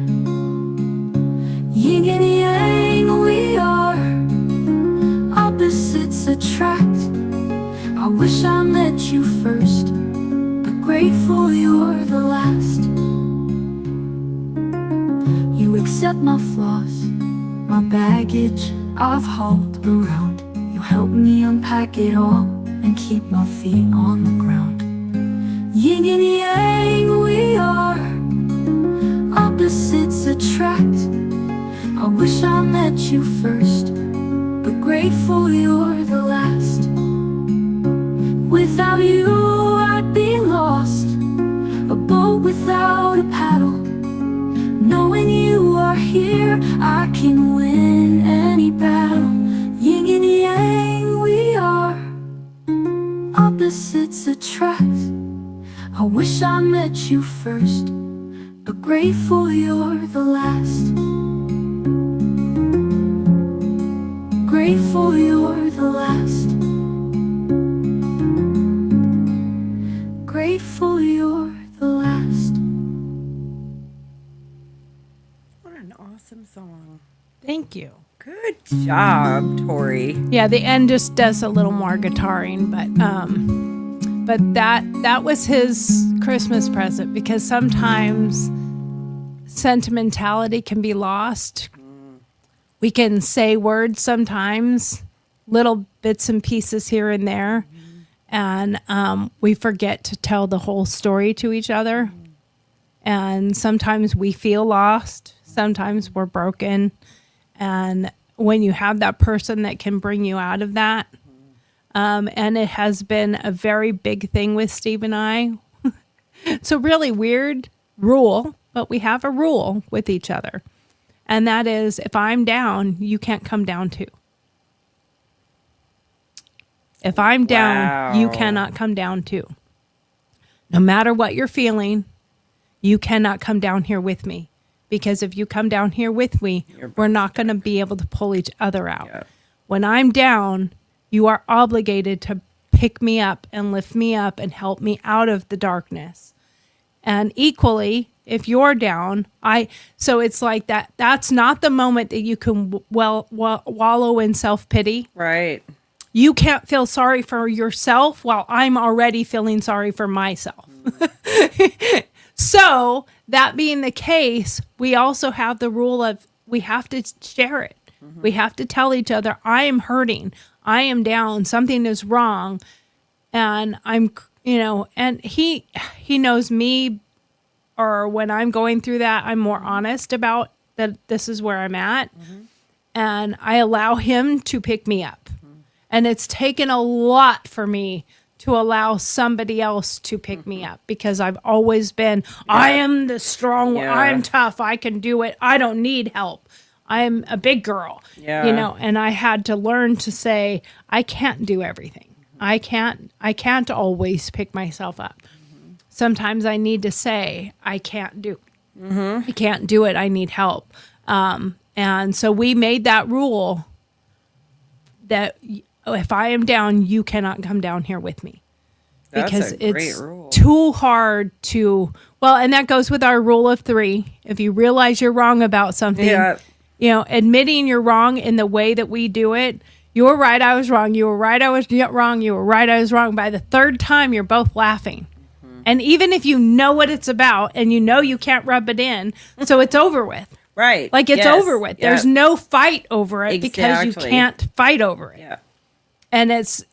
Yin and yang we are, opposites attract. I wish I met you first, but grateful you're the last. You accept my flaws, my baggage I've hauled around. You help me unpack it all and keep my feet on the ground. Yin and yang we are, opposites attract. I wish I met you first, but grateful you're the last. Without you I'd be lost, a boat without a paddle. Knowing you are here, I can win any battle. Yin and yang we are, opposites attract. I wish I met you first, but grateful you're the last. Grateful you're the last. Grateful you're the last. What an awesome song. Thank you. Good job, Tori. Yeah, the end just does a little more guitaring, but that was his Christmas present, because sometimes sentimentality can be lost. We can say words sometimes, little bits and pieces here and there, and we forget to tell the whole story to each other. And sometimes we feel lost, sometimes we're broken. And when you have that person that can bring you out of that, and it has been a very big thing with Steve and I. It's a really weird rule, but we have a rule with each other. And that is, if I'm down, you can't come down too. If I'm down, you Wow. cannot come down too. No matter what you're feeling, you cannot come down here with me. Because if you come down here with me, we're not going to be able to pull each other out. Yeah. When I'm down, you are obligated to pick me up and lift me up and help me out of the darkness. And equally, if you're down, so it's like that. That's not the moment that you can wallow in self-pity. Right. You can't feel sorry for yourself while I'm already feeling sorry for myself. So that being the case, we also have the rule of we have to share it. We have to tell each other, I am hurting. I am down. Something is wrong. And I'm, and he knows me, or when I'm going through that, I'm more honest about that. This is where I'm at. And I allow him to pick me up. And it's taken a lot for me to allow somebody else to pick me up, because I've always been, I am the strong one. Yeah. I'm tough. I can do it. I don't need help. I'm a big girl, Yeah. and I had to learn to say, I can't do everything. I can't always pick myself up. sometimes I need to say, I can't do it. I need help. And so we made that rule that if I am down, you cannot come down here with me. Because That's a great it's rule. too hard to, well, and that goes with our rule of 3. If you realize you're wrong about something, Yeah. Admitting you're wrong in the way that we do it, you were right, I was wrong. You were right, I was wrong. You were right, I was wrong. By the 3rd time, you're both laughing. And even if you know what it's about and you can't rub it in, so it's over with. Right. Like it's Yes. over with. Yeah. There's no fight over it because you Exactly. can't fight over it. Yeah. And it's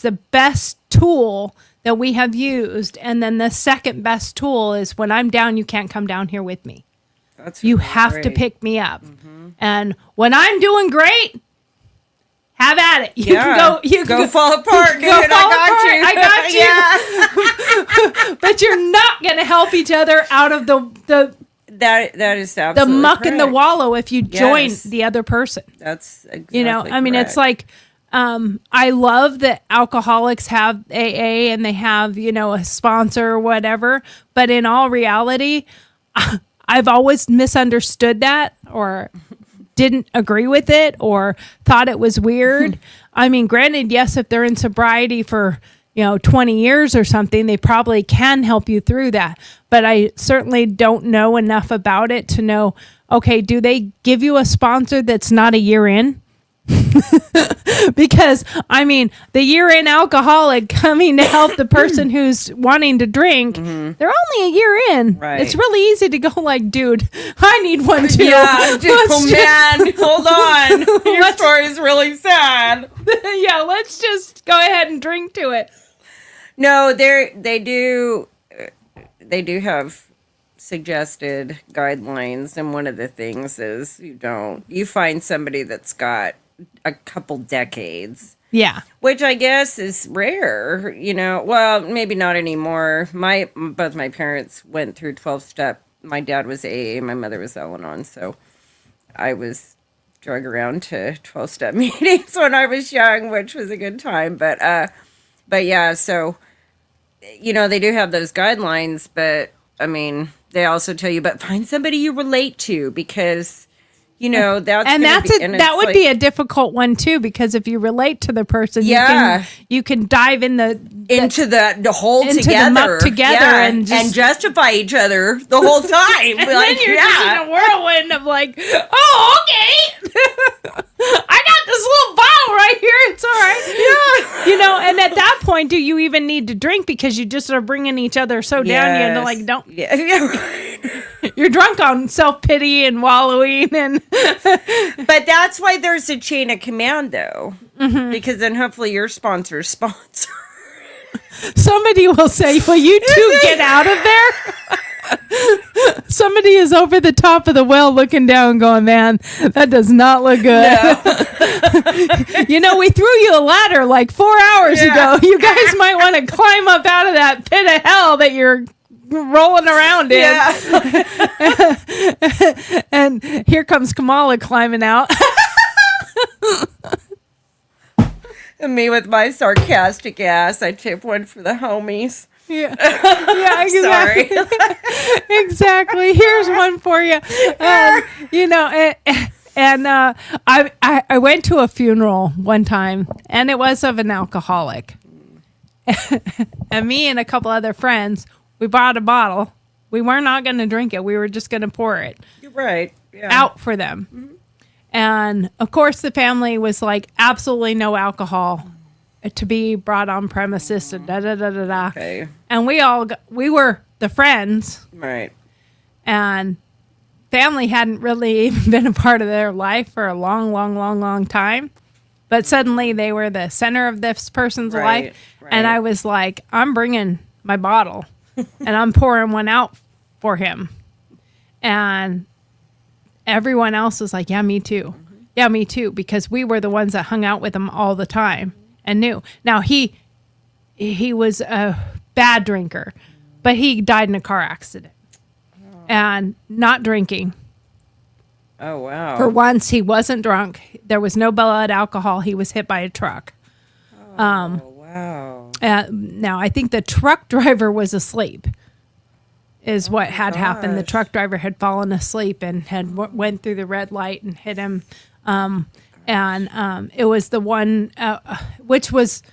the best tool that we have used. And then the second best tool is when I'm down, you can't come down here with me. That's You really have to great. pick me up. And when I'm doing great, have at it. You can go. You can go fall apart. Go dude. fall I got you. apart. I got you. Yeah. But you're not going to help each other out of the That is the absolutely muck and the correct. wallow if you join Yes. the other person. That's exactly I mean, it's correct. like, I love that alcoholics have AA and they have, a sponsor or whatever. But in all reality, I've always misunderstood that or didn't agree with it or thought it was weird. I mean, granted, yes, if they're in sobriety for, 20 years or something, they probably can help you through that. But I certainly don't know enough about it to know, okay, do they give you a sponsor that's not a year in? Because I mean, the year in alcoholic coming to help the person who's wanting to drink, they're only a year in. Right. It's really easy to go like, dude, I need one too. Yeah, dude, Let's oh just- man, hold on. Your story's really sad. yeah, let's just go ahead and drink to it. No, they do have suggested guidelines, and one of the things is you find somebody that's got a couple decades, Yeah. which I guess is rare, well, maybe not anymore. Both my parents went through 12-step. My dad was AA, my mother was Al-Anon, so I was drug around to 12-step meetings when I was young, which was a good time, but yeah, so they do have those guidelines, but I mean, they also tell you, but find somebody you relate to, because that would be a difficult one too, because if you relate to the person, Yeah. you can dive in into the hole into the together, muck together and just- justify each other the whole time. and then you're just in a whirlwind of like, oh, okay. I got this little bottle right here. It's all right. Yeah. And at that point, do you even need to drink, because you just are bringing each other so down, you like, don't. Yeah. You're drunk on self-pity and wallowing and But that's why there's a chain of command, though, because then hopefully your sponsor's sponsor. somebody will say, will you two get out of there? Somebody is over the top of the well looking down going, man, that does not look good. No. We threw you a ladder like 4 hours Yeah. ago. You guys might want to climb up out of that pit of hell that you're rolling around in. Yeah. And here comes Kamala climbing out. And me with my sarcastic ass, I tip one for the homies. Yeah, exactly. Sorry. Exactly. Here's one for you. I went to a funeral one time, and it was of an alcoholic. And me and a couple other friends, we bought a bottle. We were not going to drink it. We were just going to pour it You're right. Yeah. out for them. And of course, the family was like, absolutely no alcohol to be brought on premises. And da da da da da. Okay. And we were the friends, Right. and family hadn't really even been a part of their life for a long time. But suddenly they were the center of this person's Right, life. And right. I was like, I'm bringing my bottle and I'm pouring one out for him. And everyone else was like, yeah, me too. Yeah, me too. Because we were the ones that hung out with him all the time and knew. Now, he was a bad drinker, but he died in a car accident and not drinking. Oh, wow. For once, he wasn't drunk. There was no blood alcohol. He was hit by a truck. Oh, wow. Now, I think the truck driver was asleep. Is what had happened. The gosh. truck driver had fallen asleep and had went through the red light and hit him. It was the one, which was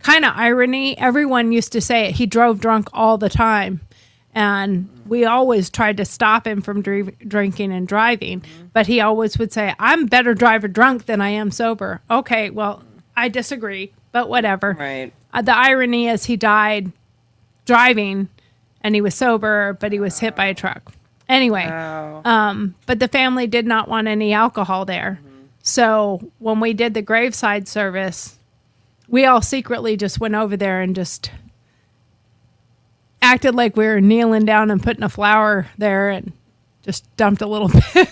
kind of irony. Everyone used to say it. He drove drunk all the time. And we always tried to stop him from drinking and driving. But he always would say, I'm better driver drunk than I am sober. Okay, well, I disagree, but whatever. Right. The irony is he died driving and he was sober, but he was hit by a truck. Anyway, Wow. but the family did not want any alcohol there. So when we did the graveside service, we all secretly just went over there and just acted like we were kneeling down and putting a flower there and just dumped a little bit.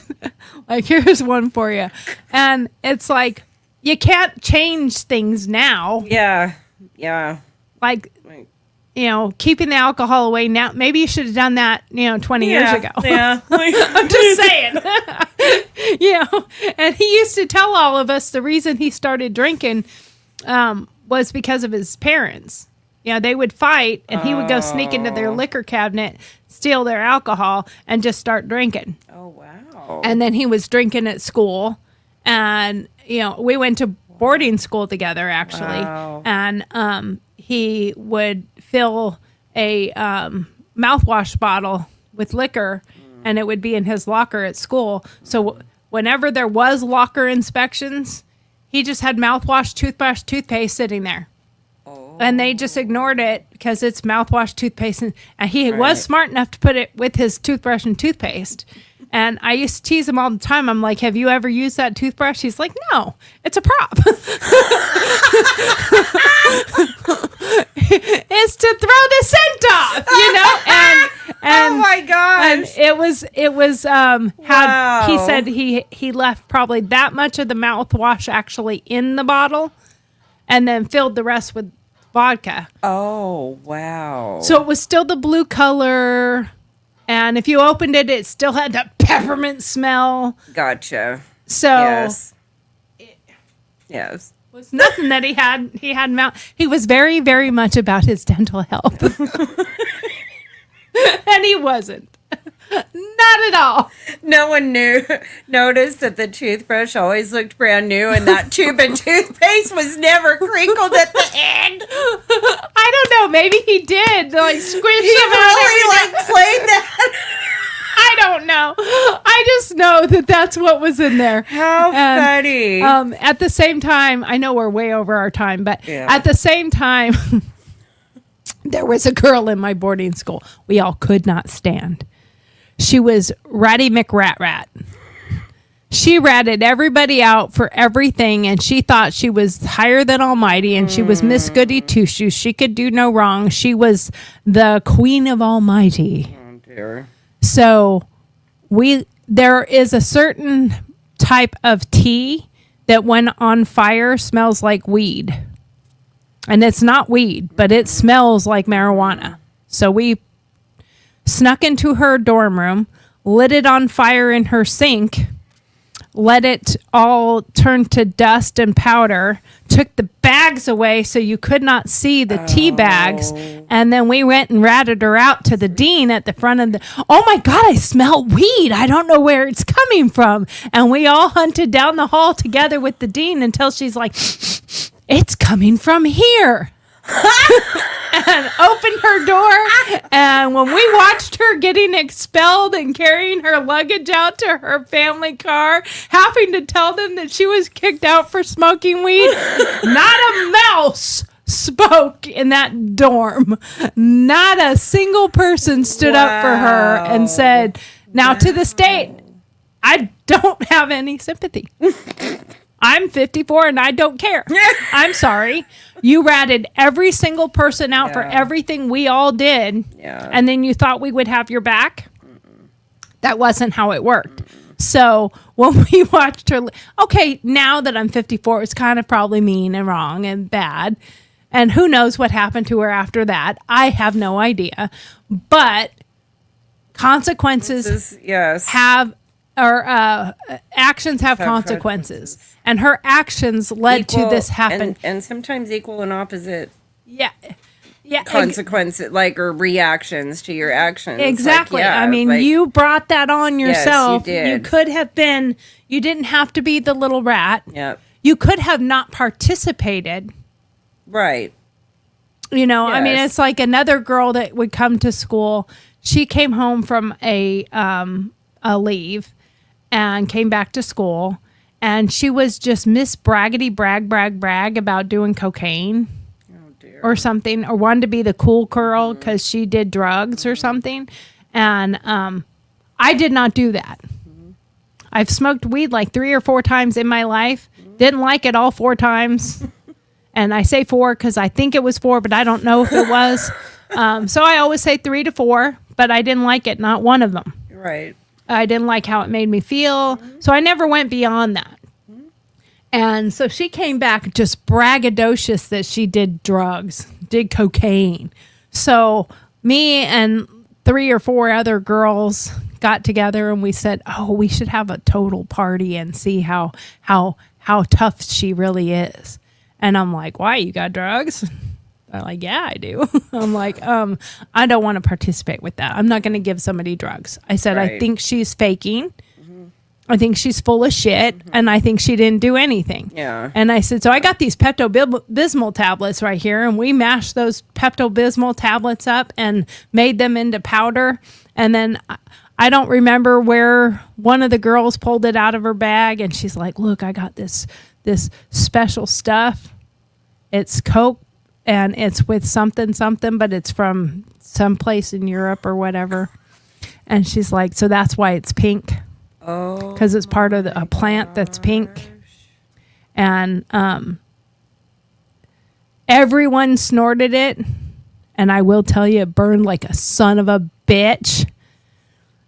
Like, here's one for you. And it's like, you can't change things now. Yeah. Yeah. Like, Like, keeping the alcohol away now. Maybe you should have done that, 20 years ago. Yeah. I'm just saying. And he used to tell all of us the reason he started drinking was because of his parents. They would fight and he would go sneak into their liquor cabinet, steal their alcohol, and just start drinking. Oh, wow. And then he was drinking at school. And, we went to boarding school together, actually. Wow. And he would fill a mouthwash bottle with liquor, and it would be in his locker at school. So whenever there was locker inspections, he just had mouthwash, toothbrush, toothpaste sitting there. And they just ignored it because it's mouthwash, toothpaste. And he was smart enough to put it with his toothbrush and toothpaste. And I used to tease him all the time. I'm like, have you ever used that toothbrush? He's like, no, it's a prop. It's to throw the scent off, And oh my gosh. and it was had he Wow. said he left probably that much of the mouthwash actually in the bottle and then filled the rest with vodka. Oh, wow. So it was still the blue color, and if you opened it, it still had that peppermint smell. Gotcha. So Yes. Yes. it was nothing that he had mouth. He was very, very much about his dental health. And he wasn't. Not at all. No one noticed that the toothbrush always looked brand new and that tube of toothpaste was never crinkled at the end. I don't know. Maybe he did. Like, squish He him out every really played that. I don't know. I just know that that's what was in there. How And, funny. At the same time, I know we're way over our time, but Yeah. at the same time, there was a girl in my boarding school we all could not stand. She was Ratty McRat. She ratted everybody out for everything, and she thought she was higher than almighty, and she was Miss Goody Two Shoes. She could do no wrong. She was the queen of almighty. Oh, dear. So there is a certain type of tea that when on fire smells like weed. And it's not weed, but it smells like marijuana. So we snuck into her dorm room, lit it on fire in her sink, let it all turn to dust and powder, took the bags away so you could not see the tea bags, and then we went and ratted her out to the dean at the front of the, oh my God, I smell weed. I don't know where it's coming from. And we all hunted down the hall together with the dean until she's like, it's coming from here. And opened her door, and when we watched her getting expelled and carrying her luggage out to her family car, having to tell them that she was kicked out for smoking weed, not a mouse spoke in that dorm. Not a single person stood up for her and said, now to this date, I don't have any sympathy. I'm 54 and I don't care. I'm sorry. You ratted every single person out for Yeah. everything we all did. Yeah. And then you thought we would have your back? That wasn't how it worked. So when we watched her, okay, now that I'm 54, it's kind of probably mean and wrong and bad. And who knows what happened to her after that? I have no idea. But consequences Yes. have, or actions have consequences. And her actions led to this happen. And sometimes equal and opposite Yeah. Yeah. consequences, like, or reactions to your actions. Exactly. Like, yeah, I mean, like, you brought that on Yes, you yourself. did. could have been, you didn't have to be the little rat. Yep. You could have not participated. Right. You know, I mean, Yes. it's like another girl that would come to school. She came home from a leave and came back to school, and she was just Miss Braggity brag about doing cocaine Oh, dear. or something, or wanted to be the cool girl because she did drugs or something. And I did not do that. I've smoked weed like 3 or 4 times in my life. Didn't like it all 4 times. And I say 4 because I think it was 4, but I don't know if it was. So I always say 3 to 4, but I didn't like it, not one of them. Right. I didn't like how it made me feel. So I never went beyond that. And so she came back just braggadocious that she did drugs, did cocaine. So me and 3 or 4 other girls got together and we said, "Oh, we should have a total party and see how tough she really is." And I'm like, "Why, you got drugs?" They're like, "Yeah, I do." I'm like, I don't want to participate with that. I'm not going to give somebody drugs. I said, I Right. think she's faking. I think she's full of shit, and I think she didn't do anything. Yeah. And I said, so I got these Pepto-Bismol tablets right here, and we mashed those Pepto-Bismol tablets up and made them into powder. And then I don't remember where one of the girls pulled it out of her bag, and she's like, "Look, I got this special stuff. It's Coke, and it's with something, but it's from someplace in Europe or whatever." And she's like, "So that's why it's pink." Oh. Because it's part of a plant that's pink. And everyone snorted it. And I will tell you, it burned like a son of a bitch.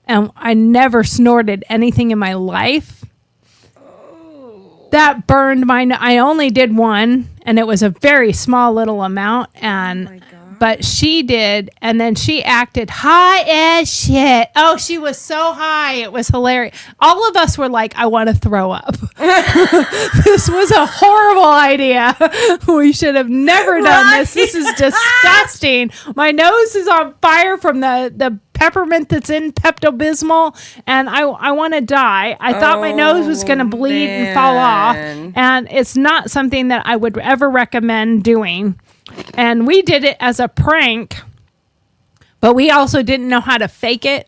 And I never snorted anything in my life. That burned I only did one, and it was a very small little amount. And but she did, and then she acted high as shit. Oh, she was so high. It was hilarious. All of us were like, "I want to throw up." This was a horrible idea. We should have never done this. This is disgusting. My nose is on fire from the peppermint that's in Pepto-Bismol, and I want to die. I thought my nose was going to bleed and fall off, man. and it's not something that I would ever recommend doing. And we did it as a prank, but we also didn't know how to fake it.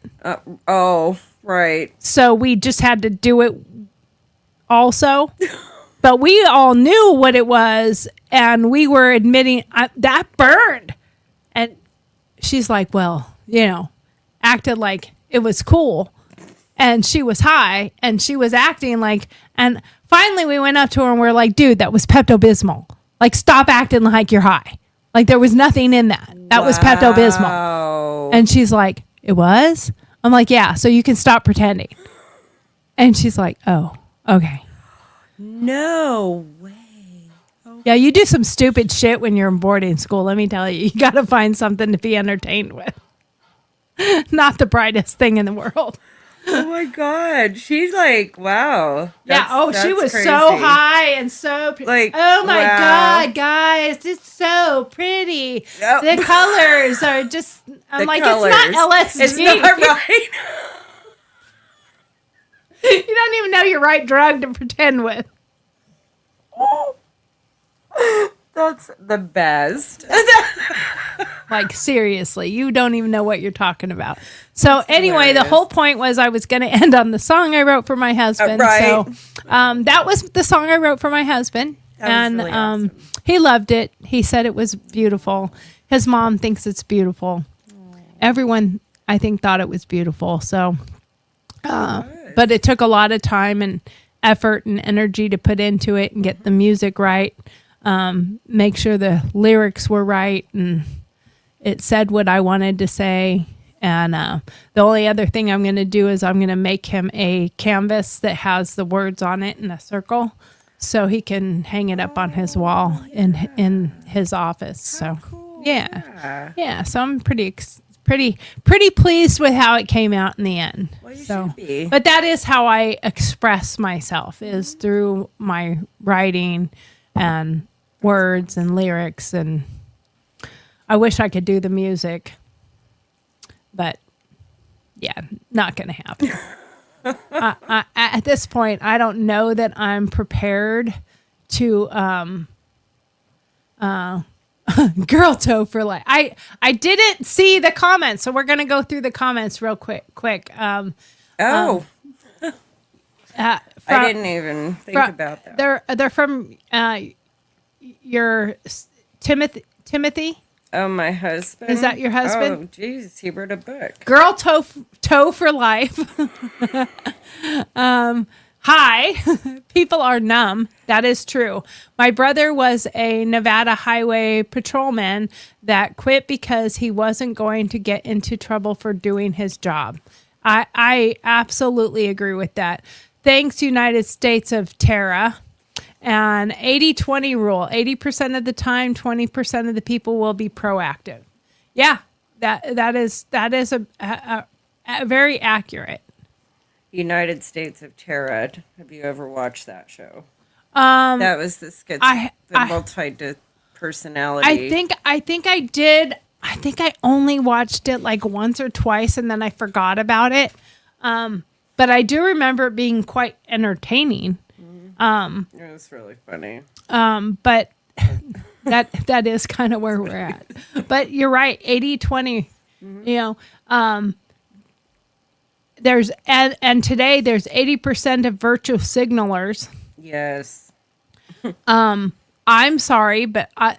Oh, right. So we just had to do it also. But we all knew what it was, and we were admitting that burned. And she's like, "Well, acted like it was cool." And she was high, and she was acting like, and finally we went up to her and we're like, "Dude, that was Pepto-Bismol. Like, stop acting like you're high. Like, there was nothing in that. That was Pepto-Bismol." Oh. And she's like, "It was?" I'm like, "Yeah, so you can stop pretending." And she's like, "Oh, okay." No way. Yeah, you do some stupid shit when you're in boarding school. Let me tell you, you got to find something to be entertained with. Not the brightest thing in the world. Oh my God. She's like, wow. Yeah. Oh, she that's was crazy. so high and so Like, oh my wow. God, guys, it's so pretty. Yep. The colors are just. I'm The like, colors. it's not LSD. It's not right. You don't even know your right drug to pretend with. That's the best. Like, seriously, you don't even know what you're talking about. So anyway, the hilarious. whole point was I was going to end on the song I wrote for my husband. Right. So that was the song I wrote for my husband. That was And really awesome. he loved it. He said it was beautiful. His mom thinks it's beautiful. Everyone, I think, thought it was beautiful. So, but it took a lot of time and effort and energy to put into it and get the music right. Make sure the lyrics were right and it said what I wanted to say. And the only other thing I'm going to do is I'm going to make him a canvas that has the words on it in a circle so he can hang it up on his wall in his office. So yeah. So I'm pretty pleased with how it came out in the end. Well, you So, should be. but that is how I express myself, is through my writing and words and lyrics, and I wish I could do the music, but yeah, not going to happen. At this point, I don't know that I'm prepared to girl toe for life. I didn't see the comments, so we're going to go through the comments real quick. I didn't even think about that. They're from your Timothy. Oh, my husband. Is that your husband? Oh, geez, he wrote a book. Girl toe for life. Hi, people are numb. That is true. My brother was a Nevada highway patrolman that quit because he wasn't going to get into trouble for doing his job. I absolutely agree with that. Thanks, United States of Terra. And 80-20 rule. 80% of the time, 20% of the people will be proactive. Yeah, that is a very accurate. United States of Terra. Have you ever watched that show? That was the multi-personality. I think I did. I think I only watched it like once or twice, and then I forgot about it. But I do remember it being quite entertaining. It was really funny. But that is kind of where we're at. But you're right, 80-20. You know, there's and today there's 80% of virtual signalers. Yes. I'm sorry, but I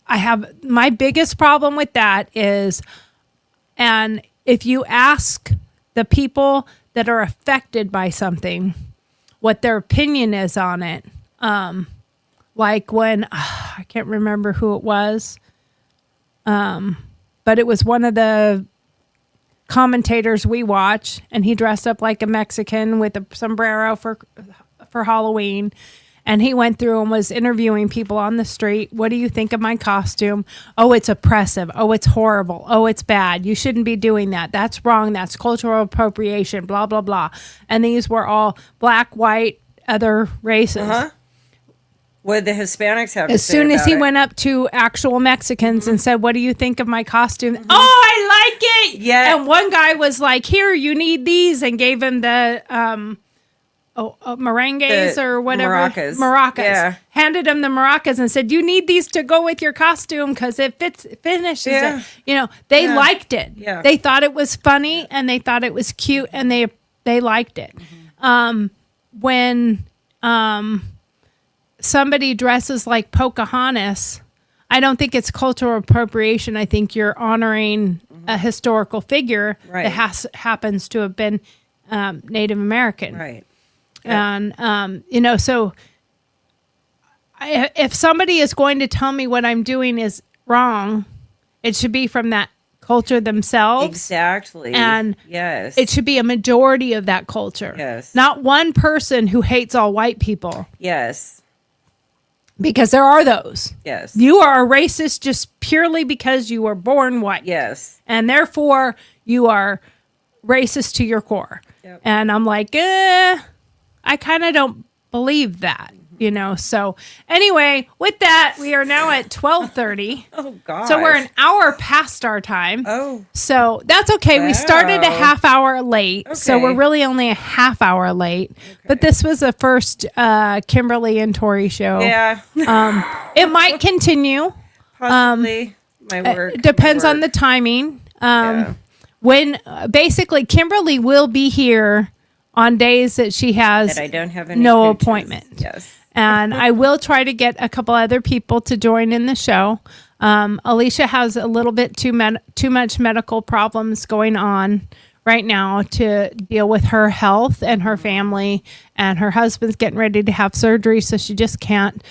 have my biggest problem with that is, and if you ask the people that are affected by something what their opinion is on it, like when I can't remember who it was, but it was one of the commentators we watch, and he dressed up like a Mexican with a sombrero for Halloween. And he went through and was interviewing people on the street. What do you think of my costume? Oh, it's oppressive. Oh, it's horrible. Oh, it's bad. You shouldn't be doing that. That's wrong. That's cultural appropriation, blah, blah, blah. And these were all black, white, other races. What did the Hispanics have to As say soon as about he it? went up to actual Mexicans and said, what do you think of my costume? Oh, I like it. Yeah. And one guy was like, here, you need these, and gave him the merengues The or whatever. maracas. Maracas. Yeah. Handed him the maracas and said, you need these to go with your costume because it finishes Yeah. it. You know, they Yeah. liked it. Yeah. They thought it was funny and they thought it was cute and they liked it. When somebody dresses like Pocahontas, I don't think it's cultural appropriation. I think you're honoring a historical figure Right. that happens to have been Native American. Right. And, you know, so if somebody is going to tell me what I'm doing is wrong, it should be from that culture themselves. Exactly. And yes. it should be a majority of that culture. Yes. Not one person who hates all white people, Yes. because there are those. Yes. You are a racist just purely because you were born white. Yes. And therefore you are racist to your core. Yep. And I'm like, I kind of don't believe that, you know? So anyway, with that, we are now at 12:30. Oh, God. So we're an hour past our time. Oh. So that's okay. We started a Wow. half hour late. So Okay. we're really only a half hour late. But this was the first Kimberly and Tori show. Yeah. It might continue. Possibly. My work. It depends on the timing. Yeah. When basically Kimberly will be here on days that she has That I don't have any no pictures. appointment. Yes. And I will try to get a couple other people to join in the show. Alicia has a little bit too much medical problems going on right now to deal with her health and her family, and her husband's getting ready to have surgery, so she just can't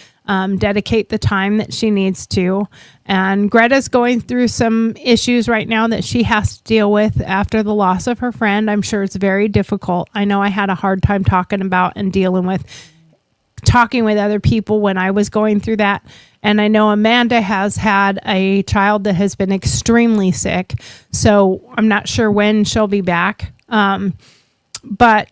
dedicate the time that she needs to. And Greta's going through some issues right now that she has to deal with after the loss of her friend. I'm sure it's very difficult. I know I had a hard time talking about and dealing with talking with other people when I was going through that. And I know Amanda has had a child that has been extremely sick. So I'm not sure when she'll be back. But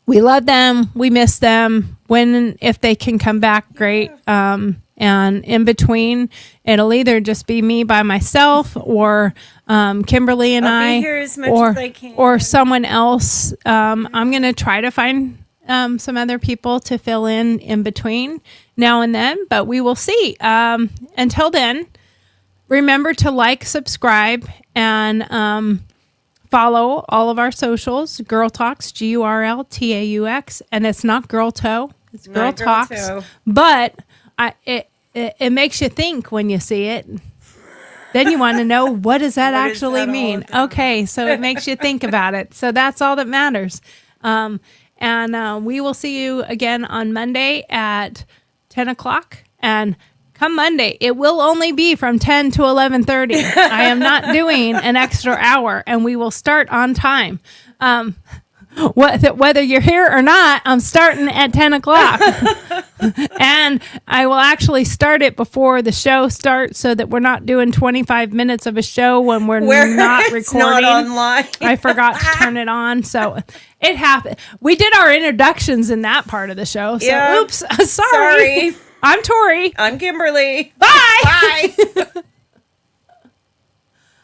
we love them. We miss them. If they can come back, great. And in between, it'll either just be me by myself or Kimberly and I'll be I, here as much or as I can. or someone else. I'm gonna try to find some other people to fill in between now and then, but we will see. Until then, remember to like, subscribe, and follow all of our socials. Girl Talks, GURLTAUX, and it's not Girl Toe, it's Girl Not Girl Talks. Toe. But it makes you think when you see it. Then you want to know, what does that What is actually that all mean? about? Okay, so it makes you think about it. So that's all that matters. And we will see you again on Monday at 10 o'clock. And come Monday, it will only be from 10 to 11:30. I am not doing an extra hour, and we will start on time. Whether you're here or not, I'm starting at 10 o'clock. And I will actually start it before the show starts so that we're not doing 25 minutes of a show when we're not It's recording. not online. I forgot to turn it on. So it happened. We did our introductions in that part of the show. So Yeah. oops. Sorry. Sorry. I'm Tori. I'm Kimberly. Bye. Bye.